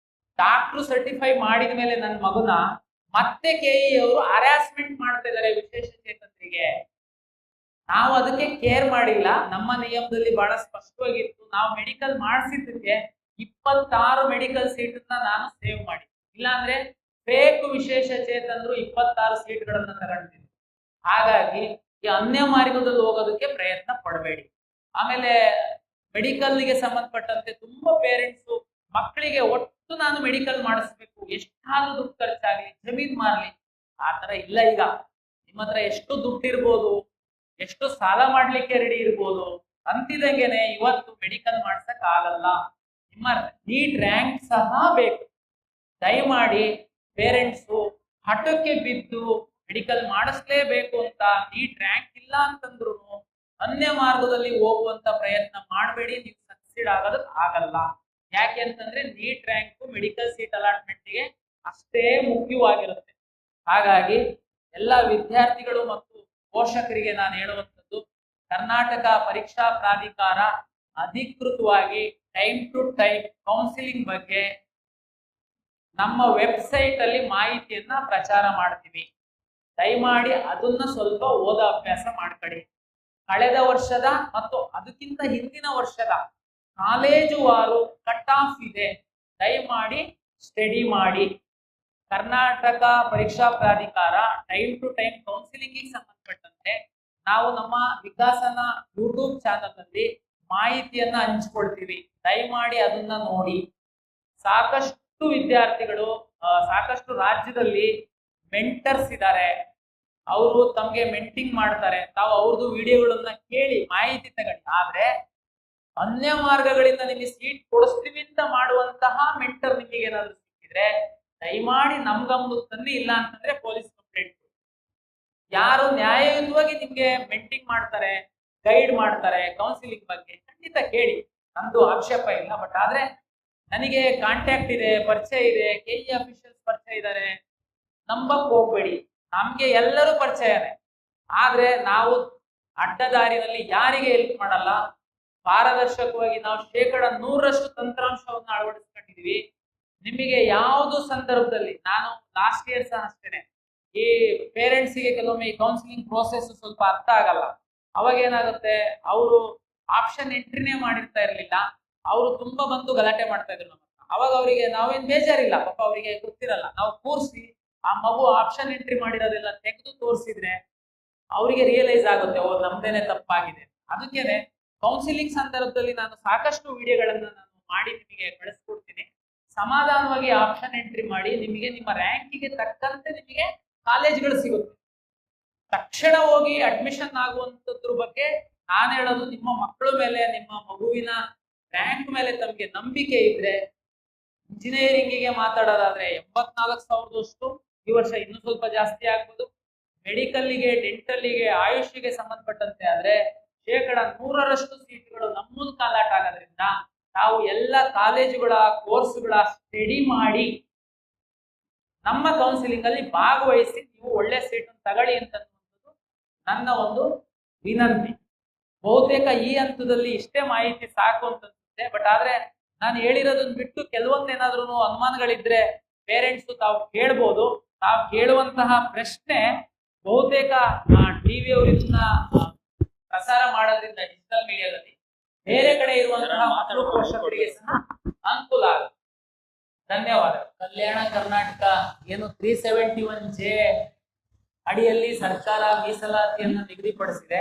ಡಾಕ್ಟ್ರು ಸರ್ಟಿಫೈ ಮಾಡಿದ ಮೇಲೆ ನನ್ನ ಮಗುನ ಮತ್ತೆ KE ಅವರು ಹರಾಸ್ಮೆಂಟ್ ಮಾಡ್ತಾ ಇದಾರೆ ವಿಶೇಷ ಚೇತನರಿಗೆ. ನಾವು ಅದಕ್ಕೆ ಕೇರ್ ಮಾಡಿಲ್ಲ. ನಮ್ಮ ನಿಯಮದಲ್ಲಿ ಬಹಳ ಸ್ಪಷ್ಟವಾಗಿತ್ತು. ನಾವು ಮೆಡಿಕಲ್ ಮಾಡಿಸಿದ್ದಕ್ಕೆ 26 ಮೆಡಿಕಲ್ ಸೀಟ್ ನಾನು ಸೇವ್ ಮಾಡಿ, ಇಲ್ಲಾಂದ್ರೆ ಫೇಕ್ ವಿಶೇಷ ಚೇತನರು 26 ಸೀಟ್ಗಳನ್ನ ತಗೊಂಡಿದ್ದೀನಿ. ಹಾಗಾಗಿ ಈ ಅನ್ಯ ಮಾರ್ಗದಲ್ಲಿ ಹೋಗೋದಕ್ಕೆ ಪ್ರಯತ್ನ ಪಡಬೇಡಿ. ಆಮೇಲೆ ಮೆಡಿಕಲ್ಗೆ ಸಂಬಂಧಪಟ್ಟಂತೆ ತುಂಬಾ ಪೇರೆಂಟ್ಸ್ ಮಕ್ಕಳಿಗೆ ಒಟ್ಟು ನಾನು ಮೆಡಿಕಲ್ ಮಾಡಿಸ್ಬೇಕು, ಎಷ್ಟಾದ್ರೂ ದುಡ್ಡು ಖರ್ಚಾಗ್ಲಿ, ಜಮೀನ್ ಮಾರ್ಲಿ, ಆತರ ಇಲ್ಲ. ಈಗ ನಿಮ್ಮ ಹತ್ರ ಎಷ್ಟು ದುಡ್ಡು ಇರ್ಬೋದು, ಎಷ್ಟು ಸಾಲ ಮಾಡ್ಲಿಕ್ಕೆ ರೆಡಿ ಇರ್ಬೋದು, ಅಂತಿದಂಗೆನೆ ಇವತ್ತು ಮೆಡಿಕಲ್ ಮಾಡ್ಸಕ್ ಆಗಲ್ಲ. ನಿಮ್ಮ ನೀಟ್ ರ್ಯಾಂಕ್ ಸಹ ಬೇಕು. ದಯಮಾಡಿ ಪೇರೆಂಟ್ಸು ಹಠಕ್ಕೆ ಬಿದ್ದು ಮೆಡಿಕಲ್ ಮಾಡಿಸ್ಲೇಬೇಕು ಅಂತ ನೀಟ್ ರ್ಯಾಂಕ್ ಇಲ್ಲ ಅಂತಂದ್ರು ಅನ್ಯ ಮಾರ್ಗದಲ್ಲಿ ಹೋಗುವಂತ ಪ್ರಯತ್ನ ಮಾಡಬೇಡಿ. ನೀವು ಸಕ್ಸೀಡ್ ಆಗೋದಕ್ಕೆ ಆಗಲ್ಲ. ಯಾಕೆ ಅಂತಂದ್ರೆ ನೀಟ್ ರ್ಯಾಂಕ್ ಮೆಡಿಕಲ್ ಸೀಟ್ ಅಲಾಟ್ಮೆಂಟ್ಗೆ ಅಷ್ಟೇ ಮುಖ್ಯವಾಗಿರುತ್ತೆ. ಹಾಗಾಗಿ ಎಲ್ಲ ವಿದ್ಯಾರ್ಥಿಗಳು ಮತ್ತು ಪೋಷಕರಿಗೆ ನಾನು ಹೇಳುವಂಥದ್ದು, ಕರ್ನಾಟಕ ಪರೀಕ್ಷಾ ಪ್ರಾಧಿಕಾರ ಅಧಿಕೃತವಾಗಿ ಟೈಮ್ ಟು ಟೈಮ್ ಕೌನ್ಸಿಲಿಂಗ್ ಬಗ್ಗೆ ನಮ್ಮ ವೆಬ್ಸೈಟ್ ಅಲ್ಲಿ ಮಾಹಿತಿಯನ್ನ ಪ್ರಚಾರ ಮಾಡ್ತೀವಿ. ದಯಮಾಡಿ ಅದನ್ನ ಸ್ವಲ್ಪ ಓದ ಅಭ್ಯಾಸ ಮಾಡ್ಕೊಳ್ಳಿ. ಕಳೆದ ವರ್ಷದ ಮತ್ತು ಅದಕ್ಕಿಂತ ಹಿಂದಿನ ವರ್ಷದ ಕಾಲೇಜು ವಾರು ಕಟ್ ಆಫ್ ಇದೆ, ದಯಮಾಡಿ ಸ್ಟಡಿ ಮಾಡಿ. ಕರ್ನಾಟಕ ಪರೀಕ್ಷಾ ಪ್ರಾಧಿಕಾರ ಟೈಮ್ ಟು ಟೈಮ್ ಕೌನ್ಸಿಲಿಂಗ್ ಸಂಬಂಧಪಟ್ಟಂತೆ ನಾವು ನಮ್ಮ ವಿಕಾಸನ ಯೂಟ್ಯೂಬ್ ಚಾನಲ್ ಅಲ್ಲಿ ಮಾಹಿತಿಯನ್ನ ಹಂಚ್ಕೊಳ್ತೀವಿ. ದಯಮಾಡಿ ಅದನ್ನ ನೋಡಿ. ಸಾಕಷ್ಟು ವಿದ್ಯಾರ್ಥಿಗಳು ಸಾಕಷ್ಟು ರಾಜ್ಯದಲ್ಲಿ ಮೆಂಟರ್ಸ್ ಇದ್ದಾರೆ, ಅವರು ತಮ್ಗೆ ಮೆಂಟಿಂಗ್ ಮಾಡ್ತಾರೆ. ತಾವು ಅವ್ರದ್ದು ವಿಡಿಯೋಗಳನ್ನ ಕೇಳಿ ಮಾಹಿತಿ ತಗೊಳ್ಳಿ. ಆದ್ರೆ ಅನ್ಯ ಮಾರ್ಗಗಳಿಂದ ನಿಮಗೆ ಸೀಟ್ ಕೊಡಿಸ್ತೀವಿ ಅಂತ ಮಾಡುವಂತಹ ಮೆಂಟರ್ ನಿಮಗೆ ಏನಾದ್ರು ಸಿಕ್ಕಿದ್ರೆ ದಯಮಾಡಿ ನಮ್ ಗಮನಕ್ಕೆ ತನ್ನಿ. ಇಲ್ಲ ಅಂತಂದ್ರೆ ಪೊಲೀಸ್ ಕಂಪ್ಲೇಂಟ್. ಯಾರು ನ್ಯಾಯಯುತವಾಗಿ ನಿಮ್ಗೆ ಮೆಂಟಿಂಗ್ ಮಾಡ್ತಾರೆ, ಗೈಡ್ ಮಾಡ್ತಾರೆ ಕೌನ್ಸಿಲಿಂಗ್ ಬಗ್ಗೆ, ಖಂಡಿತ ಕೇಳಿ, ನಂದು ಆಕ್ಷೇಪ ಇಲ್ಲ. ಬಟ್ ಆದ್ರೆ ನನಗೆ ಕಾಂಟ್ಯಾಕ್ಟ್ ಇದೆ, ಪರಿಚಯ ಇದೆ, KE ಅಫಿಷಿಯಲ್ಸ್ ಪರಿಚಯ ಇದ್ದಾರೆ, ನಂಬಕ್ ಹೋಗ್ಬೇಡಿ. ನಮ್ಗೆ ಎಲ್ಲರೂ ಪರಿಚಯನೇ. ಆದ್ರೆ ನಾವು ಅಡ್ಡದಾರಿನಲ್ಲಿ ಯಾರಿಗೆ ಹೆಲ್ಪ್ ಮಾಡಲ್ಲ. ಪಾರದರ್ಶಕವಾಗಿ ನಾವು 100% ತಂತ್ರಾಂಶವನ್ನು ಅಳವಡಿಸ್ಕೊಂಡಿದೀವಿ. ನಿಮಗೆ ಯಾವುದು ಸಂದರ್ಭದಲ್ಲಿ, ನಾನು ಲಾಸ್ಟ್ ಇಯರ್ ಸಹ ಅಷ್ಟೇನೆ, ಈ ಪೇರೆಂಟ್ಸ್ಗೆ ಕೆಲವೊಮ್ಮೆ ಈ ಕೌನ್ಸಿಲಿಂಗ್ ಪ್ರೋಸೆಸ್ ಸ್ವಲ್ಪ ಅರ್ಥ ಆಗಲ್ಲ. ಅವಾಗ ಏನಾಗುತ್ತೆ, ಅವರು ಆಪ್ಷನ್ ಎಂಟ್ರಿನೇ ಮಾಡಿರ್ತಾ ಇರ್ಲಿಲ್ಲ, ಅವರು ತುಂಬಾ ಬಂದು ಗಲಾಟೆ ಮಾಡ್ತಾ ಇದ್ರು ನಮ್ಮ. ಅವಾಗ ಅವರಿಗೆ ನಾವೇನ್ ಬೇಜಾರಿಲ್ಲ, ಪಾಪ ಅವರಿಗೆ ಗೊತ್ತಿರಲ್ಲ. ನಾವು ಕೂರಿಸಿ ಆ ಮಗು ಆಪ್ಷನ್ ಎಂಟ್ರಿ ಮಾಡಿರೋದೆಲ್ಲ ತೆಗೆದು ತೋರಿಸಿದ್ರೆ ಅವರಿಗೆ ರಿಯಲೈಸ್ ಆಗುತ್ತೆ, ಓ ನಮ್ದೇನೆ ತಪ್ಪಾಗಿದೆ. ಅದಕ್ಕೇನೆ ಕೌನ್ಸಿಲಿಂಗ್ ಸಂದರ್ಭದಲ್ಲಿ ನಾನು ಸಾಕಷ್ಟು ವಿಡಿಯೋಗಳನ್ನ ನಾನು ಮಾಡಿ ನಿಮಗೆ ಕಳಿಸ್ಕೊಡ್ತೀನಿ. ಸಮಾಧಾನವಾಗಿ ಆಪ್ಷನ್ ಎಂಟ್ರಿ ಮಾಡಿ, ನಿಮಗೆ ನಿಮ್ಮ ರ್ಯಾಂಕಿಗೆ ತಕ್ಕಂತೆ ನಿಮಗೆ ಕಾಲೇಜ್ಗಳು ಸಿಗುತ್ತೆ. ತಕ್ಷಣ ಹೋಗಿ ಅಡ್ಮಿಷನ್ ಆಗುವಂತದ್ರ ಬಗ್ಗೆ ನಾನು ಹೇಳೋದು, ನಿಮ್ಮ ಮಕ್ಕಳ ಮೇಲೆ, ನಿಮ್ಮ ಮಗುವಿನ ರ್ಯಾಂಕ್ ಮೇಲೆ ತಮಗೆ ನಂಬಿಕೆ ಇದ್ರೆ, ಇಂಜಿನಿಯರಿಂಗಿಗೆ ಮಾತಾಡೋದಾದ್ರೆ 84,000 ಈ ವರ್ಷ ಇನ್ನೂ ಸ್ವಲ್ಪ ಜಾಸ್ತಿ ಆಗ್ಬೋದು. ಮೆಡಿಕಲ್ಗೆ, ಡೆಂಟಲ್ಗೆ, ಆಯುಷ್ಗೆ ಸಂಬಂಧಪಟ್ಟಂತೆ ಆದ್ರೆ 100% ಸೀಟ್ಗಳು ನಮ್ಮದು ಕಾಲಾಟ ಆಗೋದ್ರಿಂದ ನಾವು ಎಲ್ಲ ಕಾಲೇಜುಗಳ ಕೋರ್ಸ್ಗಳ ಸ್ಟಡಿ ಮಾಡಿ ನಮ್ಮ ಕೌನ್ಸಿಲಿಂಗ್ ಅಲ್ಲಿ ಭಾಗವಹಿಸಿ ನೀವು ಒಳ್ಳೆ ಸೀಟ್ ತಗೊಳ್ಳಿ ಅಂತ ನನ್ನ ಒಂದು ವಿನಂತಿ. ಬಹುತೇಕ ಈ ಹಂತದಲ್ಲಿ ಇಷ್ಟೇ ಮಾಹಿತಿ ಸಾಕು ಅಂತ ಬಟ್ ಆದ್ರೆ ನಾನು ಹೇಳಿರೋದನ್ನ ಬಿಟ್ಟು ಕೆಲವೊಂದೇನಾದ್ರೂ ಅನುಮಾನಗಳಿದ್ರೆ ಪೇರೆಂಟ್ಸ್ ತಾವು ಕೇಳ್ಬೋದು. ತಾವು ಕೇಳುವಂತಹ ಪ್ರಶ್ನೆ ಬಹುತೇಕ ಟಿವಿ ಅವರು ಇದನ್ನ ಪ್ರಸಾರ ಮಾಡೋದ್ರಿಂದ ಡಿಜಿಟಲ್ ಮೀಡಿಯಾದಲ್ಲಿ ಬೇರೆ ಕಡೆ ಇರುವಂತಹ ಮಕ್ಕಳು ಪೋಷಕರಿಗೆ ಸಹ ಅನುಕೂಲ ಆಗುತ್ತೆ. ಧನ್ಯವಾದ. ಕಲ್ಯಾಣ ಕರ್ನಾಟಕ ಏನು 371J ಅಡಿಯಲ್ಲಿ ಸರ್ಕಾರ ಮೀಸಲಾತಿಯನ್ನು ನಿಗದಿಪಡಿಸಿದೆ.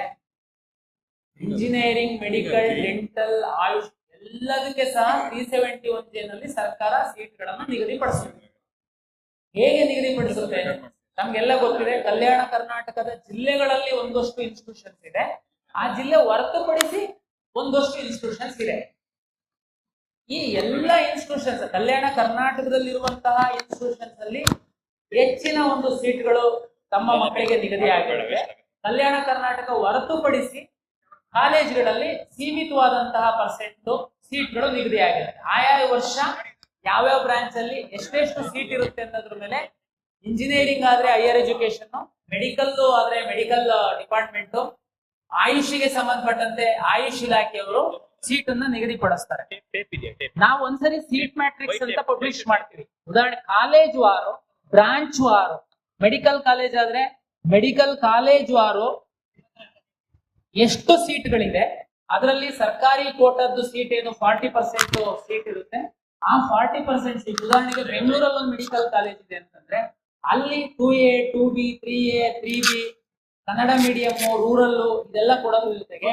ಇಂಜಿನಿಯರಿಂಗ್, ಮೆಡಿಕಲ್, ಡೆಂಟಲ್, ಆಯುಷ್ ಎಲ್ಲದಕ್ಕೆ ಸಹ 371J ನಲ್ಲಿ ಸರ್ಕಾರ ಸೀಟ್ಗಳನ್ನು ನಿಗದಿಪಡಿಸುತ್ತೆ. ಹೇಗೆ ನಿಗದಿಪಡಿಸುತ್ತೆ ನಮ್ಗೆಲ್ಲ ಗೊತ್ತಿದೆ. ಕಲ್ಯಾಣ ಕರ್ನಾಟಕದ ಜಿಲ್ಲೆಗಳಲ್ಲಿ ಒಂದಷ್ಟು ಇನ್ಸ್ಟಿಟ್ಯೂಷನ್ಸ್ ಇದೆ, ಆ ಜಿಲ್ಲೆ ಹೊರತುಪಡಿಸಿ ಒಂದಷ್ಟು ಇನ್ಸ್ಟಿಟ್ಯೂಷನ್ಸ್ ಇದೆ. ಈ ಎಲ್ಲ ಇನ್ಸ್ಟಿಟ್ಯೂಷನ್ಸ್ ಕಲ್ಯಾಣ ಕರ್ನಾಟಕದಲ್ಲಿರುವಂತಹ ಇನ್ಸ್ಟಿಟ್ಯೂಷನ್ಸ್ ಅಲ್ಲಿ ಹೆಚ್ಚಿನ ಒಂದು ಸೀಟ್ಗಳು ತಮ್ಮ ಮಕ್ಕಳಿಗೆ ನಿಗದಿ ಆಗಿವೆ. ಕಲ್ಯಾಣ ಕರ್ನಾಟಕ ಹೊರತುಪಡಿಸಿ ಕಾಲೇಜುಗಳಲ್ಲಿ ಸೀಮಿತವಾದಂತಹ ಪರ್ಸೆಂಟ್ ಸೀಟ್ಗಳು ನಿಗದಿಯಾಗಿದೆ. ಆಯಾ ವರ್ಷ ಯಾವ್ಯಾವ ಬ್ರಾಂಚ್ ಅಲ್ಲಿ ಎಷ್ಟೆಷ್ಟು ಸೀಟ್ ಇರುತ್ತೆ ಅನ್ನೋದ್ರ ಮೇಲೆ ಇಂಜಿನಿಯರಿಂಗ್ ಆದ್ರೆ ಹೈಯರ್ ಎಜುಕೇಶನ್, ಮೆಡಿಕಲ್ ಆದ್ರೆ ಮೆಡಿಕಲ್ ಡಿಪಾರ್ಟ್ಮೆಂಟ್, ಆಯುಷಿಗೆ ಸಂಬಂಧಪಟ್ಟಂತೆ ಆಯುಷ್ ಇಲಾಖೆಯವರು ಸೀಟನ್ನ ನಿಗದಿಪಡಿಸ್ತಾರೆ. ನಾವು ಒಂದ್ಸರಿ ಸೀಟ್ ಮ್ಯಾಟ್ರಿಕ್ಸ್ ಅಂತ ಪಬ್ಲಿಷ್ ಮಾಡ್ತೀವಿ. ಉದಾಹರಣೆ ಕಾಲೇಜ್ ವಾರು, ಬ್ರಾಂಚ್ ವಾರು, ಮೆಡಿಕಲ್ ಕಾಲೇಜ್ ಆದ್ರೆ ಮೆಡಿಕಲ್ ಕಾಲೇಜ್ ವಾರು ಎಷ್ಟು ಸೀಟ್ಗಳಿದೆ, ಅದರಲ್ಲಿ ಸರ್ಕಾರಿ ಕೋಟಾದ್ದು ಸೀಟ್ ಏನು 40% ಸೀಟ್ ಇರುತ್ತೆ. ಆ 40% ಸೀಟ್ ಉದಾಹರಣೆಗೆ ಬೆಂಗಳೂರಲ್ಲಿ ಒಂದು ಮೆಡಿಕಲ್ ಕಾಲೇಜ್ ಇದೆ ಅಂತಂದ್ರೆ ಅಲ್ಲಿ 2A, 2B, 3A, 3B Kannada medium, rural ಇದೆಲ್ಲ ಕೊಡೋದ್ರ ಜೊತೆಗೆ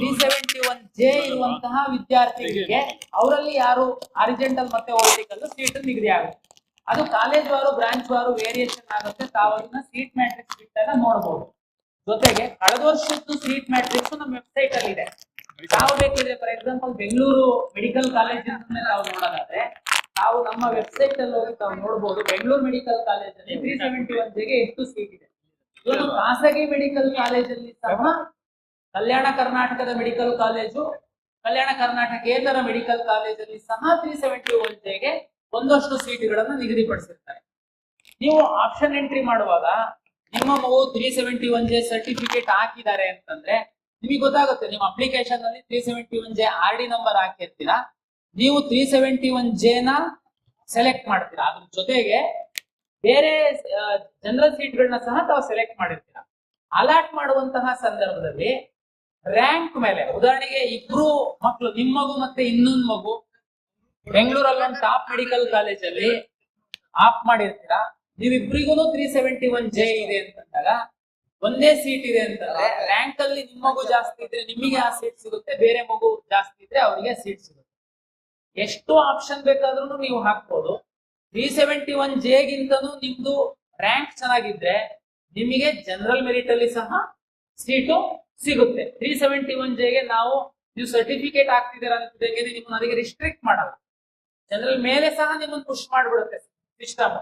371J ಇರುವಂತಹ ವಿದ್ಯಾರ್ಥಿಗಳಿಗೆ ಅವರಲ್ಲಿ ಯಾರು ಹಾರಿಜಾಂಟಲ್ ಮತ್ತೆ ವರ್ಟಿಕಲ್ ಸೀಟ್ ನಿಗದಿ ಆಗುತ್ತೆ. ಅದು ಕಾಲೇಜ್ ವಾರು, ಬ್ರಾಂಚ್ ವಾರು ವೇರಿಯೇಷನ್ ಆಗುತ್ತೆ. ತಾವು ಅದನ್ನ ಸೀಟ್ ಮ್ಯಾಟ್ರಿಕ್ಸ್ ಬಿಟ್ಟಾಗ ನೋಡಬಹುದು. ಜೊತೆಗೆ ಕಳೆದ ವರ್ಷದ್ದು ಸೀಟ್ ಮ್ಯಾಟ್ರಿಕ್ಸ್ ನಮ್ಮ ವೆಬ್ಸೈಟ್ ಅಲ್ಲಿ ಇದೆ. ತಾವು ಬೇಕಿದ್ರೆ for example Bengaluru medical college ನಾವು ನೋಡೋದಾದ್ರೆ ತಾವು ನಮ್ಮ ವೆಬ್ಸೈಟ್ ಅಲ್ಲಿ ಹೋಗಿ ತಾವು ನೋಡಬಹುದು. ಬೆಂಗಳೂರು ಮೆಡಿಕಲ್ ಕಾಲೇಜ್ ಅಲ್ಲಿ 371Jಗೆ ಎಷ್ಟು ಸೀಟ್ ಇದೆ. ಇವತ್ತು ಖಾಸಗಿ ಮೆಡಿಕಲ್ ಕಾಲೇಜಲ್ಲಿ ಸಹ ಕಲ್ಯಾಣ ಕರ್ನಾಟಕದ ಮೆಡಿಕಲ್ ಕಾಲೇಜು, ಕಲ್ಯಾಣ ಕರ್ನಾಟಕೇತರ ಮೆಡಿಕಲ್ ಕಾಲೇಜಲ್ಲಿ ಸಹ 371Jಗೆ ಒಂದಷ್ಟು ಸೀಟುಗಳನ್ನು ನಿಗದಿಪಡಿಸಿರ್ತಾರೆ. ನೀವು ಆಪ್ಷನ್ ಎಂಟ್ರಿ ಮಾಡುವಾಗ ನಿಮ್ಮ ಮಗು 371J ಸರ್ಟಿಫಿಕೇಟ್ ಹಾಕಿದ್ದಾರೆ ಅಂತಂದ್ರೆ ನಿಮಗೆ ಗೊತ್ತಾಗುತ್ತೆ. ನಿಮ್ಮ ಅಪ್ಲಿಕೇಶನ್ ಅಲ್ಲಿ 371J RD ನಂಬರ್ ಹಾಕಿರ್ತೀರಾ, ನೀವು 371J ನ ಸೆಲೆಕ್ಟ್ ಮಾಡ್ತೀರಾ. ಅದ್ರ ಜೊತೆಗೆ ಬೇರೆ ಜನರಲ್ ಸೀಟ್ಗಳನ್ನ ಸಹ ತಾವು ಸೆಲೆಕ್ಟ್ ಮಾಡಿರ್ತೀರಾ. ಅಲಾಟ್ ಮಾಡುವಂತಹ ಸಂದರ್ಭದಲ್ಲಿ ರ್ಯಾಂಕ್ ಮೇಲೆ ಉದಾಹರಣೆಗೆ ಇಬ್ರು ಮಕ್ಕಳು, ನಿಮ್ಮ ಮಗು ಮತ್ತೆ ಇನ್ನೊಂದು ಮಗು ಬೆಂಗಳೂರಲ್ಲಿ ಒಂದು ಟಾಪ್ ಮೆಡಿಕಲ್ ಕಾಲೇಜಲ್ಲಿ ಆಪ್ ಮಾಡಿರ್ತೀರಾ. ನೀವಿಬ್ರಿಗೂ 371J ಇದೆ ಅಂತಂದಾಗ ಒಂದೇ ಸೀಟ್ ಇದೆ ಅಂತಂದ್ರೆ ರ್ಯಾಂಕ್ ಅಲ್ಲಿ ನಿಮ್ಮ ಮಗು ಜಾಸ್ತಿ ಇದ್ರೆ ನಿಮಗೆ ಆ ಸೀಟ್ ಸಿಗುತ್ತೆ, ಬೇರೆ ಮಗು ಜಾಸ್ತಿ ಇದ್ರೆ ಅವರಿಗೆ ಸೀಟ್ ಸಿಗುತ್ತೆ. ಎಷ್ಟು ಆಪ್ಷನ್ ಬೇಕಾದ್ರೂ ನೀವು ಹಾಕ್ಬೋದು. 371J ಗಿಂತನೂ ನಿಮ್ದು ರ್ಯಾಂಕ್ ಚೆನ್ನಾಗಿದ್ರೆ ನಿಮಗೆ ಜನರಲ್ ಮೆರಿಟ್ ಅಲ್ಲಿ ಸಹ ಸೀಟು ಸಿಗುತ್ತೆ. 371Jಗೆ ನೀವು ಸರ್ಟಿಫಿಕೇಟ್ ಹಾಕ್ತಿದ್ದೀರಾ ಅಂತ ನಿಮ್ಮನ್ನ ಅದಕ್ಕೆ ರಿಸ್ಟ್ರಿಕ್ಟ್ ಮಾಡಲ್ಲ. ಜನರಲ್ ಮೇಲೆ ಸಹ ನಿಮ್ಮನ್ನು ಪುಷ್ ಮಾಡ್ಬಿಡುತ್ತೆ ಸಿಸ್ಟಮ್.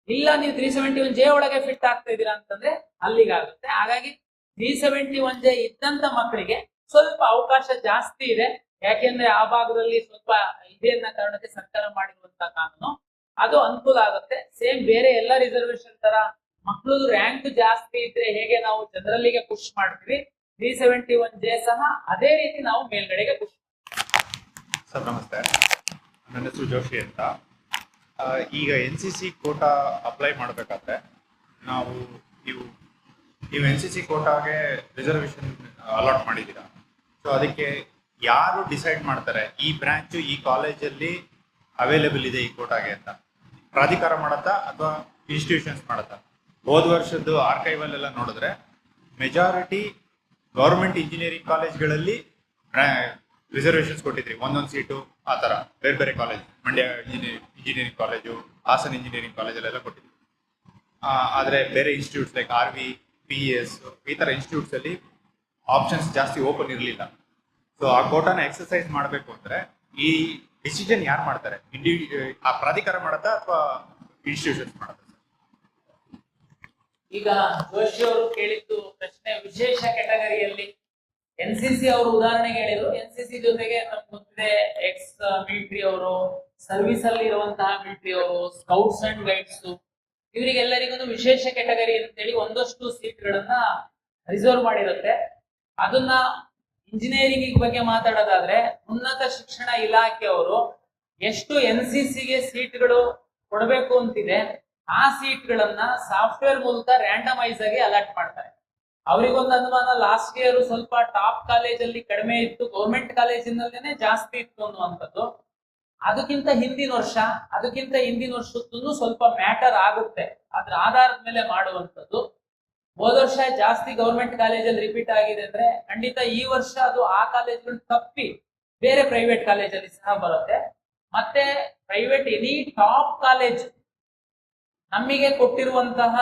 ಇಲ್ಲ ನೀವು 371J ಒಳಗೆ ಫಿಟ್ ಆಗ್ತಾ ಇದ್ದೀರಾ ಅಂತಂದ್ರೆ ಅಲ್ಲಿಗಾಗುತ್ತೆ. ಹಾಗಾಗಿ 371J ಇದ್ದಂತ ಮಕ್ಕಳಿಗೆ ಸ್ವಲ್ಪ ಅವಕಾಶ ಜಾಸ್ತಿ ಇದೆ. ಯಾಕೆಂದ್ರೆ ಆ ಭಾಗದಲ್ಲಿ ಸ್ವಲ್ಪ ಇದೆ ಅನ್ನೋ ಕಾರಣಕ್ಕೆ ಸರ್ಕಾರ ಮಾಡಿರುವಂತಹ ಕಾನೂನು ಅದು ಅನುಕೂಲ ಆಗುತ್ತೆ. ಸೇಮ್ ಬೇರೆ ಎಲ್ಲ ರಿಸರ್ವೇಶನ್ ತರ ಮಕ್ಕಳು ರ್ಯಾಂಕ್ ಜಾಸ್ತಿ ಇದ್ರೆ ಹೇಗೆ ನಾವು ಜನರಲ್ಲಿಗೆ ಪುಷ್ ಮಾಡ್ತೀವಿ, 371J ಸಹ ಅದೇ ರೀತಿ ನಾವು ಮೇಲ್ಗಡೆಗೆ ಪುಷ್ ಮಾಡ್ತೀವಿ. ಸರ್ ನಮಸ್ತೆ, ನನ್ನ ಹೆಸರು ಜೋಶಿ ಅಂತ. ಈಗ NCC ಕೋಟಾ ಅಪ್ಲೈ ಮಾಡಬೇಕಾದ್ರೆ ನೀವು NCC ಕೋಟಾಗೆ ರಿಸರ್ವೇಶನ್ ಅಲಾಟ್ ಮಾಡಿದ್ದೀರಾ. ಸೊ ಅದಕ್ಕೆ ಯಾರು ಡಿಸೈಡ್ ಮಾಡ್ತಾರೆ ಈ ಬ್ರಾಂಚು ಈ ಕಾಲೇಜಲ್ಲಿ ಅವೈಲೇಬಲ್ ಇದೆ ಈ ಕೋಟಾಗೆ ಅಂತ? ಪ್ರಾಧಿಕಾರ ಮಾಡತ್ತಾ ಅಥವಾ ಇನ್ಸ್ಟಿಟ್ಯೂಷನ್ಸ್ ಮಾಡತ್ತಾ? ಹೋದ ವರ್ಷದ್ದು ಆರ್ಕೈವಲ್ ಎಲ್ಲ ನೋಡಿದ್ರೆ ಮೆಜಾರಿಟಿ ಗೌರ್ಮೆಂಟ್ ಇಂಜಿನಿಯರಿಂಗ್ ಕಾಲೇಜ್ಗಳಲ್ಲಿ ರಿಸರ್ವೇಶನ್ಸ್ ಕೊಟ್ಟಿದ್ರಿ, ಒಂದೊಂದು ಸೀಟು ಆ ಥರ ಬೇರೆ ಬೇರೆ college, Mandya engineering college, Hassan engineering ಕಾಲೇಜಲ್ಲೆಲ್ಲ ಕೊಟ್ಟಿದ್ವಿ. ಆದರೆ ಬೇರೆ ಇನ್ಸ್ಟಿಟ್ಯೂಟ್ಸ್ ಲೈಕ್ RV, PES ಈ ಥರ ಇನ್ಸ್ಟಿಟ್ಯೂಟ್ಸಲ್ಲಿ ಆಪ್ಷನ್ಸ್ ಜಾಸ್ತಿ ಓಪನ್ ಇರಲಿಲ್ಲ. ಸೊ ಆ ಕೋಟಾನ ಎಕ್ಸರ್ಸೈಸ್ ಮಾಡಬೇಕು ಅಂದರೆ ಈ ಡಿಸಿಷನ್ ಯಾರು ಮಾಡ್ತಾರೆ? ಆ ಪ್ರಾಧಿಕಾರ ಮಾಡತ್ತಾ ಅಥವಾ ಇನ್ಸ್ಟಿಟ್ಯೂಷನ್ಸ್ ಮಾಡತ್ತಾ? ಈಗ ಜೋಶಿ ಅವರು ಕೇಳಿದ್ದು ಪ್ರಶ್ನೆ ವಿಶೇಷ ಕ್ಯಾಟಗರಿಯಲ್ಲಿ NCC ಅವರು ಉದಾಹರಣೆಗೆ ಹೇಳಿದ್ರು. NCC ಜೊತೆಗೆ ನಮ್ಗೆ ಗೊತ್ತಿದೆ ಎಕ್ಸ್ ಮಿಲಿಟರಿ ಅವರು, ಸರ್ವಿಸ್ ಅಲ್ಲಿ ಇರುವಂತಹ ಮಿಲಿಟರಿ ಅವರು, ಸ್ಕೌಟ್ಸ್ ಅಂಡ್ ಗೈಡ್ಸ್, ಇವರಿಗೆಲ್ಲರಿಗೂ ವಿಶೇಷ ಕ್ಯಾಟಗರಿ ಅಂತೇಳಿ ಒಂದಷ್ಟು ಸೀಟ್ಗಳನ್ನ ರಿಸರ್ವ್ ಮಾಡಿರುತ್ತೆ. ಅದನ್ನ ಇಂಜಿನಿಯರಿಂಗ್ ಬಗ್ಗೆ ಮಾತಾಡೋದಾದ್ರೆ ಉನ್ನತ ಶಿಕ್ಷಣ ಇಲಾಖೆಯವರು ಎಷ್ಟು NCCಗೆ ಸೀಟ್ಗಳು ಕೊಡಬೇಕು ಅಂತಿದೆ ಆ ಸೀಟ್ಗಳನ್ನ ಸಾಫ್ಟ್ವೇರ್ ಮೂಲಕ ರ್ಯಾಂಡಮೈಸ್ ಆಗಿ ಅಲಾಟ್ ಮಾಡ್ತಾರೆ. ಅವರಿಗೊಂದು ಅನುಮಾನ, ಲಾಸ್ಟ್ ಇಯರ್ ಸ್ವಲ್ಪ ಟಾಪ್ ಕಾಲೇಜಲ್ಲಿ ಕಡಿಮೆ ಇತ್ತು, ಗೌರ್ಮೆಂಟ್ ಕಾಲೇಜಿನಲ್ಲೇನೆ ಜಾಸ್ತಿ ಇತ್ತು ಅನ್ನುವಂಥದ್ದು. ಅದಕ್ಕಿಂತ ಹಿಂದಿನ ವರ್ಷದ್ದು ಸ್ವಲ್ಪ ಮ್ಯಾಟರ್ ಆಗುತ್ತೆ, ಅದ್ರ ಆಧಾರದ ಮೇಲೆ ಮಾಡುವಂಥದ್ದು. ಹೋದ ವರ್ಷ ಜಾಸ್ತಿ ಗೌರ್ಮೆಂಟ್ ಕಾಲೇಜಲ್ಲಿ ರಿಪೀಟ್ ಆಗಿದೆ ಅಂದ್ರೆ ಖಂಡಿತ ಈ ವರ್ಷ ಅದು ಆ ಕಾಲೇಜ್ಗಳು ತಪ್ಪಿ ಬೇರೆ ಪ್ರೈವೇಟ್ ಕಾಲೇಜಲ್ಲಿ ಸಹ ಬರುತ್ತೆ. ಮತ್ತೆ ಪ್ರೈವೇಟ್ ಎನಿ ಟಾಪ್ ಕಾಲೇಜ್ ನಮಗೆ ಕೊಟ್ಟಿರುವಂತಹ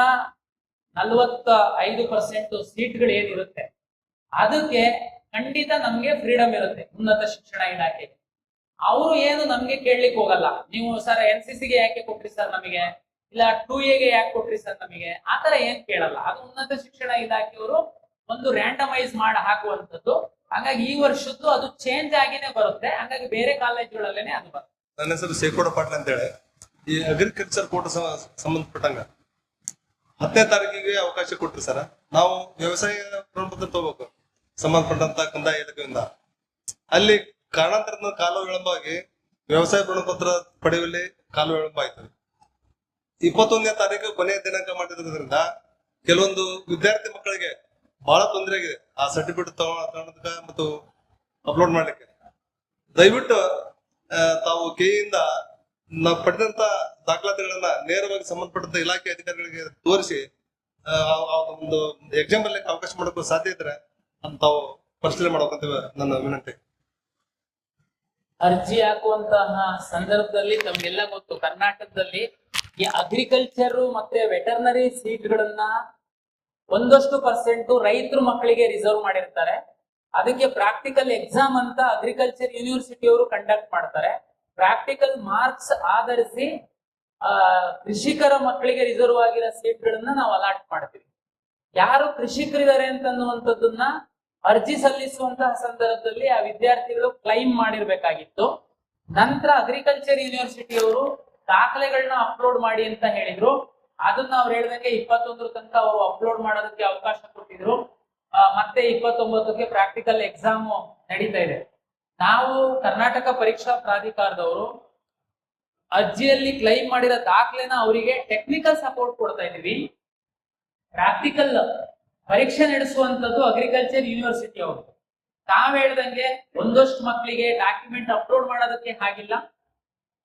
45% ಸೀಟ್ಗಳು ಏನಿರುತ್ತೆ ಅದಕ್ಕೆ ಖಂಡಿತ ನಮ್ಗೆ ಫ್ರೀಡಮ್ ಇರುತ್ತೆ ಉನ್ನತ ಶಿಕ್ಷಣ ಇಲಾಖೆಗೆ. ಅವರು ಏನು ನಮ್ಗೆ ಕೇಳಲಿಕ್ಕೆ ಹೋಗಲ್ಲ, ನೀವು ಸರ್ NCCಗೆ ಯಾಕೆ ಕೊಟ್ರಿ ಸರ್ ನಮಗೆ, ಇಲ್ಲ 2Aಗೆ ಯಾಕೆ ಕೊಟ್ರಿ ಸರ್ ನಮಗೆ, ಆತರ ಏನ್ ಕೇಳಲ್ಲ. ಅದು ಉನ್ನತ ಶಿಕ್ಷಣ ಇಲಾಖೆಯವರು ಒಂದು ರ್ಯಾಂಡಮೈಸ್ ಮಾಡಿ ಹಾಕುವಂಥದ್ದು. ಹಾಗಾಗಿ ಈ ವರ್ಷದ್ದು ಅದು ಚೇಂಜ್ ಆಗಿನೇ ಬರುತ್ತೆ, ಹಾಗಾಗಿ ಬೇರೆ ಕಾಲೇಜುಗಳಲ್ಲೇನೆ ಅದು ಬರುತ್ತೆ. ನನ್ನ ಹೆಸರು ಶೇಖೋಡ ಪಾಟೀಲ್ ಅಂತ ಹೇಳಿ. ಈ ಅಗ್ರಿಕಲ್ಚರ್ ಕೋಟ ಸಂಬಂಧಪಟ್ಟಂಗ 10ನೇ ತಾರೀಕಿಗೆ ಅವಕಾಶ ಕೊಟ್ರಿ ಸರ್. ನಾವು ವ್ಯವಸಾಯ ಪ್ರಮಾಣಪತ್ರ ತಗೋಬೇಕು ಸಂಬಂಧಪಟ್ಟಂತ ಕಂದಾಯ ಇಲಾಖೆಯಿಂದ. ಅಲ್ಲಿ ಕಾರಣಾಂತರದ ಕಾಲ ವಿಳಂಬವಾಗಿ ವ್ಯವಸಾಯ ಪ್ರಮಾಣಪತ್ರ ಪಡೆಯುವಲ್ಲಿ ಕಾಲ ವಿಳಂಬ ಆಯ್ತದೆ. 21ನೇ ತಾರೀಕು ಕೊನೆಯ ದಿನಾಂಕ ಮಾಡಿದ್ರಿಂದ ಕೆಲವೊಂದು ವಿದ್ಯಾರ್ಥಿ ಮಕ್ಕಳಿಗೆ ಬಹಳ ತೊಂದರೆ ಆಗಿದೆ ಆ ಸರ್ಟಿಫಿಕೇಟ್ ತಗೊಳಕ ಮತ್ತು ಅಪ್ಲೋಡ್ ಮಾಡ್ಲಿಕ್ಕೆ. ದಯವಿಟ್ಟು ತಾವು ಕೆಯಿಂದ ನಾವು ಪಡೆದಂತ ದಾಖಲಾತಿಗಳನ್ನ ನೇರವಾಗಿ ಸಂಬಂಧಪಟ್ಟಂತ ಇಲಾಖೆ ಅಧಿಕಾರಿಗಳಿಗೆ ತೋರಿಸಿ ಒಂದು ಎಕ್ಸಾಮ್ ಅಲ್ಲಿ ಅವಕಾಶ ಮಾಡೋಕೆ ಸಾಧ್ಯ ಇದ್ರೆ ಅಂತ ತಾವು ಪರಿಶೀಲನೆ ಮಾಡ್ಬೇಕಂತ ನನ್ನ ವಿನಂತಿ. ಅರ್ಜಿ ಹಾಕುವಂತಹ ಸಂದರ್ಭದಲ್ಲಿ ತಮ್ಗೆಲ್ಲ ಗೊತ್ತು, ಕರ್ನಾಟಕದಲ್ಲಿ ಈ ಅಗ್ರಿಕಲ್ಚರ್ ಮತ್ತೆ ವೆಟರ್ನರಿ ಸೀಟ್ಗಳನ್ನ ಒಂದಷ್ಟು ಪರ್ಸೆಂಟ್ ರೈತರ ಮಕ್ಕಳಿಗೆ ರಿಸರ್ವ್ ಮಾಡಿರ್ತಾರೆ. ಅದಕ್ಕೆ ಪ್ರಾಕ್ಟಿಕಲ್ ಎಕ್ಸಾಮ್ ಅಂತ ಅಗ್ರಿಕಲ್ಚರ್ ಯೂನಿವರ್ಸಿಟಿ ಅವರು ಕಂಡಕ್ಟ್ ಮಾಡ್ತಾರೆ. ಪ್ರಾಕ್ಟಿಕಲ್ ಮಾರ್ಕ್ಸ್ ಆಧರಿಸಿ ಕೃಷಿಕರ ಮಕ್ಕಳಿಗೆ ರಿಸರ್ವ್ ಆಗಿರೋ ಸೀಟ್ಗಳನ್ನ ನಾವು ಅಲಾಟ್ ಮಾಡ್ತೀವಿ. ಯಾರು ಕೃಷಿಕರಿದ್ದಾರೆ ಅಂತನ್ನುವಂಥದ್ದನ್ನ ಅರ್ಜಿ ಸಲ್ಲಿಸುವಂತಹ ಸಂದರ್ಭದಲ್ಲಿ ಆ ವಿದ್ಯಾರ್ಥಿಗಳು ಕ್ಲೈಮ್ ಮಾಡಿರ್ಬೇಕಾಗಿತ್ತು. ನಂತರ ಅಗ್ರಿಕಲ್ಚರ್ ಯೂನಿವರ್ಸಿಟಿಯವರು ದಾಖಲೆಗಳನ್ನ ಅಪ್ಲೋಡ್ ಮಾಡಿ ಅಂತ ಹೇಳಿದ್ರು. ಅದನ್ನ ಅವ್ರು ಹೇಳ್ದಂಗೆ 21 ತನಕ ಅವರು ಅಪ್ಲೋಡ್ ಮಾಡೋದಕ್ಕೆ ಅವಕಾಶ ಕೊಟ್ಟಿದ್ರು. ಮತ್ತೆ 29ಕ್ಕೆ ಪ್ರಾಕ್ಟಿಕಲ್ ಎಕ್ಸಾಮ್ ನಡೀತಾ ಇದೆ. ನಾವು ಕರ್ನಾಟಕ ಪರೀಕ್ಷಾ ಪ್ರಾಧಿಕಾರದವರು ಅರ್ಜಿಯಲ್ಲಿ ಕ್ಲೈಮ್ ಮಾಡಿರೋ ದಾಖಲೆನ ಅವರಿಗೆ ಟೆಕ್ನಿಕಲ್ ಸಪೋರ್ಟ್ ಕೊಡ್ತಾ ಇದೀವಿ. ಪ್ರಾಕ್ಟಿಕಲ್ ಪರೀಕ್ಷೆ ನಡೆಸುವಂತದ್ದು ಅಗ್ರಿಕಲ್ಚರ್ ಯೂನಿವರ್ಸಿಟಿ ಅವರು. ತಾವ್ ಹೇಳ್ದಂಗೆ ಒಂದಷ್ಟು ಮಕ್ಕಳಿಗೆ ಡಾಕ್ಯುಮೆಂಟ್ ಅಪ್ಲೋಡ್ ಮಾಡೋದಕ್ಕೆ ಆಗಿಲ್ಲ,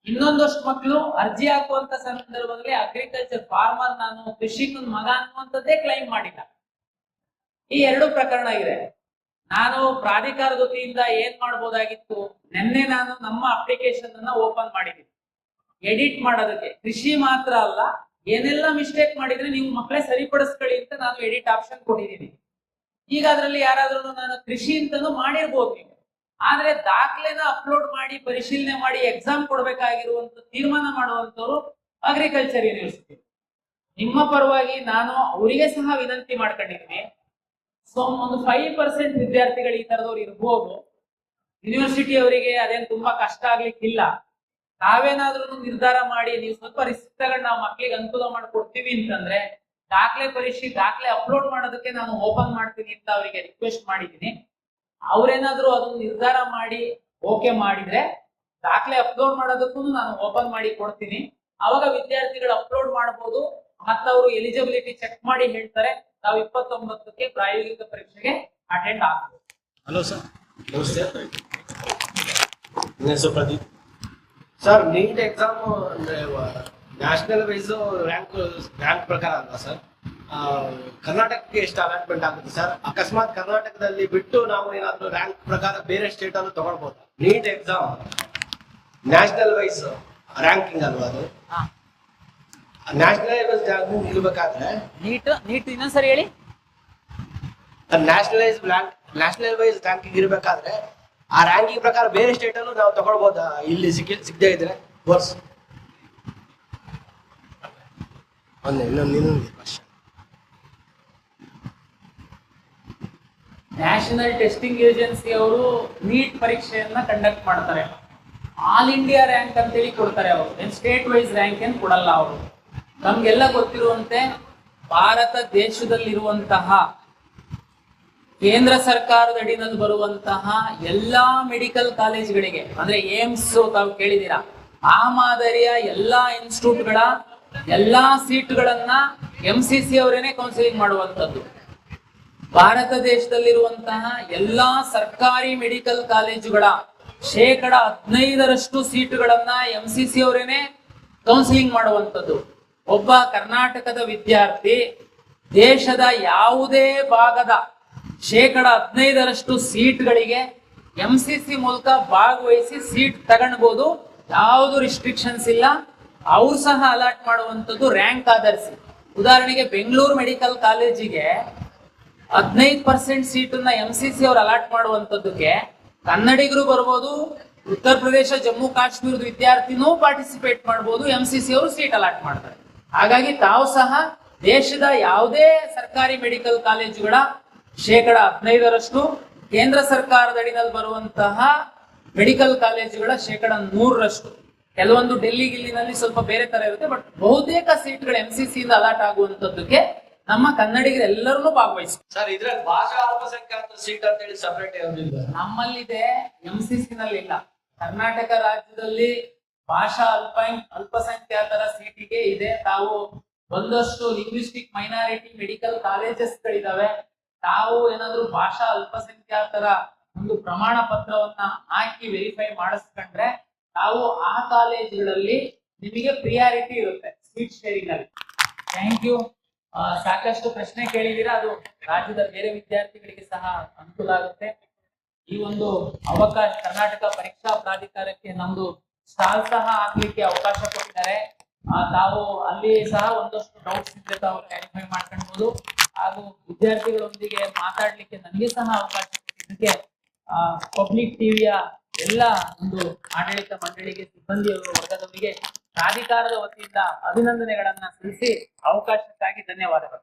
ಇನ್ನೊಂದಷ್ಟು ಮಕ್ಕಳು ಅರ್ಜಿ ಹಾಕುವಂತ ಸಂದರ್ಭದಲ್ಲಿ ಅಗ್ರಿಕಲ್ಚರ್ ಫಾರ್ಮರ್, ನಾನು ಕೃಷಿಕನ ಮಗ ಅನ್ನುವಂಥದ್ದೇ ಕ್ಲೈಮ್ ಮಾಡಿಲ್ಲ. ಈ ಎರಡು ಪ್ರಕರಣ ಇದೆ. ನಾನು ಪ್ರಾಧಿಕಾರದ ವತಿಯಿಂದ ಏನ್ ಮಾಡ್ಬೋದಾಗಿತ್ತು, ನಿನ್ನೆ ನಾನು ನಮ್ಮ ಅಪ್ಲಿಕೇಶನ್ ಅನ್ನ ಓಪನ್ ಮಾಡಿದ್ದೀನಿ ಎಡಿಟ್ ಮಾಡೋದಕ್ಕೆ. ಕೃಷಿ ಮಾತ್ರ ಅಲ್ಲ, ಏನೆಲ್ಲ ಮಿಸ್ಟೇಕ್ ಮಾಡಿದ್ರೆ ನೀವು ಮಕ್ಕಳೇ ಸರಿಪಡಿಸ್ಕೊಳ್ಳಿ ಅಂತ ನಾನು ಎಡಿಟ್ ಆಪ್ಷನ್ ಕೊಟ್ಟಿದ್ದೀನಿ. ಈಗ ಅದರಲ್ಲಿ ಯಾರಾದ್ರೂ ನಾನು ಕೃಷಿ ಅಂತಾನು ಮಾಡಿರ್ಬೋದು ನೀವು, ಆದ್ರೆ ದಾಖಲೆನ ಅಪ್ಲೋಡ್ ಮಾಡಿ ಪರಿಶೀಲನೆ ಮಾಡಿ ಎಕ್ಸಾಮ್ ಕೊಡ್ಬೇಕಾಗಿರುವಂತ ತೀರ್ಮಾನ ಮಾಡುವಂತವ್ರು ಅಗ್ರಿಕಲ್ಚರ್ ಯೂನಿವರ್ಸಿಟಿ. ನಿಮ್ಮ ಪರವಾಗಿ ನಾನು ಅವರಿಗೆ ಸಹ ವಿನಂತಿ ಮಾಡ್ಕೊಂಡಿದ್ದೀನಿ. ಸೊ ಒಂದು 5% ವಿದ್ಯಾರ್ಥಿಗಳು ಈ ತರದವ್ರು ಇರ್ಬೋದು. ಯೂನಿವರ್ಸಿಟಿ ಅವರಿಗೆ ಅದೇನು ತುಂಬಾ ಕಷ್ಟ ಆಗ್ಲಿಕ್ಕಿಲ್ಲ. ನಾವೇನಾದ್ರೂ ನಿರ್ಧಾರ ಮಾಡಿ ನೀವು ಸ್ವಲ್ಪ ರಿಸ್ಕ್ ತಗೊಂಡು ನಾವು ಮಕ್ಳಿಗೆ ಅನುಕೂಲ ಮಾಡ್ಕೊಡ್ತೀವಿ ಅಂತಂದ್ರೆ ದಾಖಲೆ ಅಪ್ಲೋಡ್ ಮಾಡೋದಕ್ಕೆ ನಾನು ಓಪನ್ ಮಾಡ್ತೀನಿ ಅಂತ ಅವರಿಗೆ ರಿಕ್ವೆಸ್ಟ್ ಮಾಡಿದ್ದೀನಿ. ಅವ್ರೇನಾದ್ರೂ ಅದನ್ನ ನಿರ್ಧಾರ ಮಾಡಿ ಓಕೆ ಮಾಡಿದ್ರೆ ದಾಖಲೆ ಅಪ್ಲೋಡ್ ಮಾಡೋದಕ್ಕೂ ನಾನು ಓಪನ್ ಮಾಡಿ ಕೊಡ್ತೀನಿ. ಅವಾಗ ವಿದ್ಯಾರ್ಥಿಗಳು ಅಪ್ಲೋಡ್ ಮಾಡಬಹುದು, ಮತ್ತೆ ಅವರು ಎಲಿಜಿಬಿಲಿಟಿ ಚೆಕ್ ಮಾಡಿ ಹೇಳ್ತಾರೆ, ನಾವು 29ಕ್ಕೆ ಪ್ರಾಯೋಗಿಕ ಪರೀಕ್ಷೆಗೆ ಅಟೆಂಡ್ ಆಗ್ಬೋದು. ಹಲೋ ಸರ್, ನಮಸ್ತೆ. ನನ್ನ ಹೆಸರು ಪ್ರದೀಪ್ ಸರ್. ನೀಟ್ ಎಕ್ಸಾಮ್ ಅಂದ್ರೆ ನ್ಯಾಷನಲ್ ವೈಸ್ ರ್ಯಾಂಕ್ ಪ್ರಕಾರ ಅಲ್ವಾ ಸರ್? ಕರ್ನಾಟಕಕ್ಕೆ ಎಷ್ಟು ಅಲಾಟ್ಮೆಂಟ್ ಆಗುತ್ತೆ ಸರ್? ಅಕಸ್ಮಾತ್ ಕರ್ನಾಟಕದಲ್ಲಿ ಬಿಟ್ಟು ನಾವು ಏನಾದ್ರು ರ್ಯಾಂಕ್ ಪ್ರಕಾರ ಬೇರೆ ಸ್ಟೇಟ್ ಅನ್ನು ತಗೊಳ್ಬಹುದು? NEET exam national wise ranking ಅಲ್ವಾ ಅದು? ನ್ಯಾಷನಲ್ ವೈಸ್ ರ್ಯಾಂಕಿಂಗ್ ಇರ್ಬೇಕಾದ್ರೆ ನೀಟ್ ಇನ್ನೊಂದ್ಸರಿ ಹೇಳಿ. ನ್ಯಾಷನಲ್ ವೈಸ್ ರ್ಯಾಂಕಿಂಗ್ ಇರ್ಬೇಕಾದ್ರೆ ಆ ರ್ಯಾಂಕಿಂಗ್ ಪ್ರಕಾರ ಬೇರೆ ಸ್ಟೇಟ್ ಅಲ್ಲೂ ನಾವು ತಗೊಳ್ಬಹುದಾ ಇಲ್ಲಿ ಸಿಗದೇ ಇದ್ರೆ? ಇನ್ನೊಂದು ಕ್ವಶನ್. ನ್ಯಾಷನಲ್ ಟೆಸ್ಟಿಂಗ್ ಏಜೆನ್ಸಿ ಅವರು ನೀಟ್ ಪರೀಕ್ಷೆಯನ್ನ ಕಂಡಕ್ಟ್ ಮಾಡ್ತಾರೆ. ಆಲ್ ಇಂಡಿಯಾ ರ್ಯಾಂಕ್ ಅಂತೇಳಿ ಕೊಡ್ತಾರೆ ಅವರು, ಏನ್ ಸ್ಟೇಟ್ ವೈಸ್ ರ್ಯಾಂಕ್ ಏನ್ ಕೊಡಲ್ಲ ಅವರು. ನಮ್ಗೆಲ್ಲ ಗೊತ್ತಿರುವಂತೆ ಭಾರತ ದೇಶದಲ್ಲಿರುವಂತಹ ಕೇಂದ್ರ ಸರ್ಕಾರದ ಅಡಿನಲ್ಲಿ ಬರುವಂತಹ ಎಲ್ಲಾ ಮೆಡಿಕಲ್ ಕಾಲೇಜ್ಗಳಿಗೆ, ಅಂದ್ರೆ ಏಮ್ಸ್ ತಾವು ಕೇಳಿದೀರಾ, ಆ ಮಾದರಿಯ ಎಲ್ಲಾ ಇನ್ಸ್ಟಿಟ್ಯೂಟ್ಗಳ ಎಲ್ಲಾ ಸೀಟ್ಗಳನ್ನ MCC ಅವರೇನೆ ಕೌನ್ಸಿಲಿಂಗ್ ಮಾಡುವಂತದ್ದು. ಭಾರತ ದೇಶದಲ್ಲಿರುವಂತಹ ಎಲ್ಲಾ ಸರ್ಕಾರಿ ಮೆಡಿಕಲ್ ಕಾಲೇಜುಗಳ 15% ಸೀಟುಗಳನ್ನ MCC ಅವರೇನೆ ಕೌನ್ಸಿಲಿಂಗ್ ಮಾಡುವಂತದ್ದು. ಒಬ್ಬ ಕರ್ನಾಟಕದ ವಿದ್ಯಾರ್ಥಿ ದೇಶದ ಯಾವುದೇ ಭಾಗದ 15% ಸೀಟ್ಗಳಿಗೆ MCC ಮೂಲಕ ಭಾಗವಹಿಸಿ ಸೀಟ್ ತಗೊಳ್ಬಹುದು. ಯಾವುದು ರಿಸ್ಟ್ರಿಕ್ಷನ್ಸ್ ಇಲ್ಲ. ಅವ್ರು ಸಹ ಅಲಾಟ್ ಮಾಡುವಂತದ್ದು ರ್ಯಾಂಕ್ ಆಧರಿಸಿ. ಉದಾಹರಣೆಗೆ ಬೆಂಗಳೂರು ಮೆಡಿಕಲ್ ಕಾಲೇಜಿಗೆ 15% ಸೀಟನ್ನ MCC ಅವರು ಅಲಾಟ್ ಮಾಡುವಂತದ್ದಕ್ಕೆ ಕನ್ನಡಿಗರು ಬರ್ಬೋದು, ಉತ್ತರ ಪ್ರದೇಶ ಜಮ್ಮು ಕಾಶ್ಮೀರದ ವಿದ್ಯಾರ್ಥಿನೂ ಪಾರ್ಟಿಸಿಪೇಟ್ ಮಾಡಬಹುದು, MCC ಅವರು ಸೀಟ್ ಅಲಾಟ್ ಮಾಡ್ತಾರೆ. ಹಾಗಾಗಿ ತಾವು ಸಹ ದೇಶದ ಯಾವುದೇ ಸರ್ಕಾರಿ ಮೆಡಿಕಲ್ ಕಾಲೇಜುಗಳ 15% ಕೇಂದ್ರ ಸರ್ಕಾರದ ಅಡಿನಲ್ಲಿ ಬರುವಂತಹ ಮೆಡಿಕಲ್ ಕಾಲೇಜುಗಳ 100%. ಕೆಲವೊಂದು ಡೆಲ್ಲಿ ಗಿಲ್ಲಿನಲ್ಲಿ ಸ್ವಲ್ಪ ಬೇರೆ ತರ ಇರುತ್ತೆ, ಬಟ್ ಬಹುತೇಕ ಸೀಟ್ಗಳು MCC ಇಂದ ಅಲಾಟ್ ಆಗುವಂತದ್ದಕ್ಕೆ ನಮ್ಮ ಕನ್ನಡಿಗರು ಎಲ್ಲರನ್ನೂ ಭಾಗವಹಿಸ್ತಾರೆ. ಸರ್, ಇದ್ರಲ್ಲಿ ಭಾಷಾ ಅಲ್ಪಸಂಖ್ಯಾತರ ಸೀಟ್ ಅಂತ ಹೇಳಿ ಸಪರೇಟ್ ಯಾವುದಿಲ್ಲ. ನಮ್ಮಲ್ಲಿದೆ, MCC ನಲ್ಲಿ ಇಲ್ಲ. ಕರ್ನಾಟಕ ರಾಜ್ಯದಲ್ಲಿ ಭಾಷಾ ಅಲ್ಪಸಂಖ್ಯಾತರ ಸೀಟಿಗೆ ಇದೆ. ತಾವು ಒಂದಷ್ಟು ಲಿಂಗ್ವಿಸ್ಟಿಕ್ ಮೈನಾರಿಟಿ ಮೆಡಿಕಲ್ ಕಾಲೇಜಸ್ ಗಳಿದಾವೆ. ತಾವು ಏನಾದ್ರು ಭಾಷಾ ಅಲ್ಪಸಂಖ್ಯಾತರ ಒಂದು ಪ್ರಮಾಣ ಪತ್ರವನ್ನ ಹಾಕಿ ವೆರಿಫೈ ಮಾಡಿಸ್ಕೊಂಡ್ರೆ ತಾವು ಆ ಕಾಲೇಜುಗಳಲ್ಲಿ ನಿಮಗೆ ಪ್ರಿಯಾರಿಟಿ ಇರುತ್ತೆ ಸೀಟ್ ಶೇರಿಂಗ್ ಅಲ್ಲಿ. Thank you. ಸಾಕಷ್ಟು ಪ್ರಶ್ನೆ ಕೇಳಿದೀರಾ, ಅದು ರಾಜ್ಯದ ಬೇರೆ ವಿದ್ಯಾರ್ಥಿಗಳಿಗೆ ಸಹ ಅನುಕೂಲ ಆಗುತ್ತೆ. ಈ ಒಂದು ಅವಕಾಶ ಕರ್ನಾಟಕ ಪರೀಕ್ಷಾ ಪ್ರಾಧಿಕಾರಕ್ಕೆ ನಮ್ದು ಸ್ಟಾಲ್ ಸಹ ಹಾಕ್ಲಿಕ್ಕೆ ಅವಕಾಶ ಕೊಟ್ಟಿದ್ದಾರೆ. ತಾವು ಅಲ್ಲಿ ಸಹ ಒಂದಷ್ಟು ಡೌಟ್ಸ್ ಇದ್ರೆ ತಾವು ಕ್ಲಾರಿಫೈ ಮಾಡ್ಕೊಳ್ಬಹುದು. ಹಾಗೂ ವಿದ್ಯಾರ್ಥಿಗಳೊಂದಿಗೆ ಮಾತಾಡ್ಲಿಕ್ಕೆ ನನಗೆ ಸಹ ಅವಕಾಶ ಕೊಟ್ಟಿದ್ದಕ್ಕೆ ಪಬ್ಲಿಕ್ ಟಿವಿಯ ಎಲ್ಲ ಒಂದು ಆಡಳಿತ ಮಂಡಳಿಗೆ, ಸಿಬ್ಬಂದಿ ವರ್ಗದವರಿಗೆ ಪ್ರಾಧಿಕಾರದ ವತಿಯಿಂದ ಅಭಿನಂದನೆಗಳನ್ನ ಸಲ್ಲಿಸಿ ಅವಕಾಶಕ್ಕಾಗಿ ಧನ್ಯವಾದಗಳು.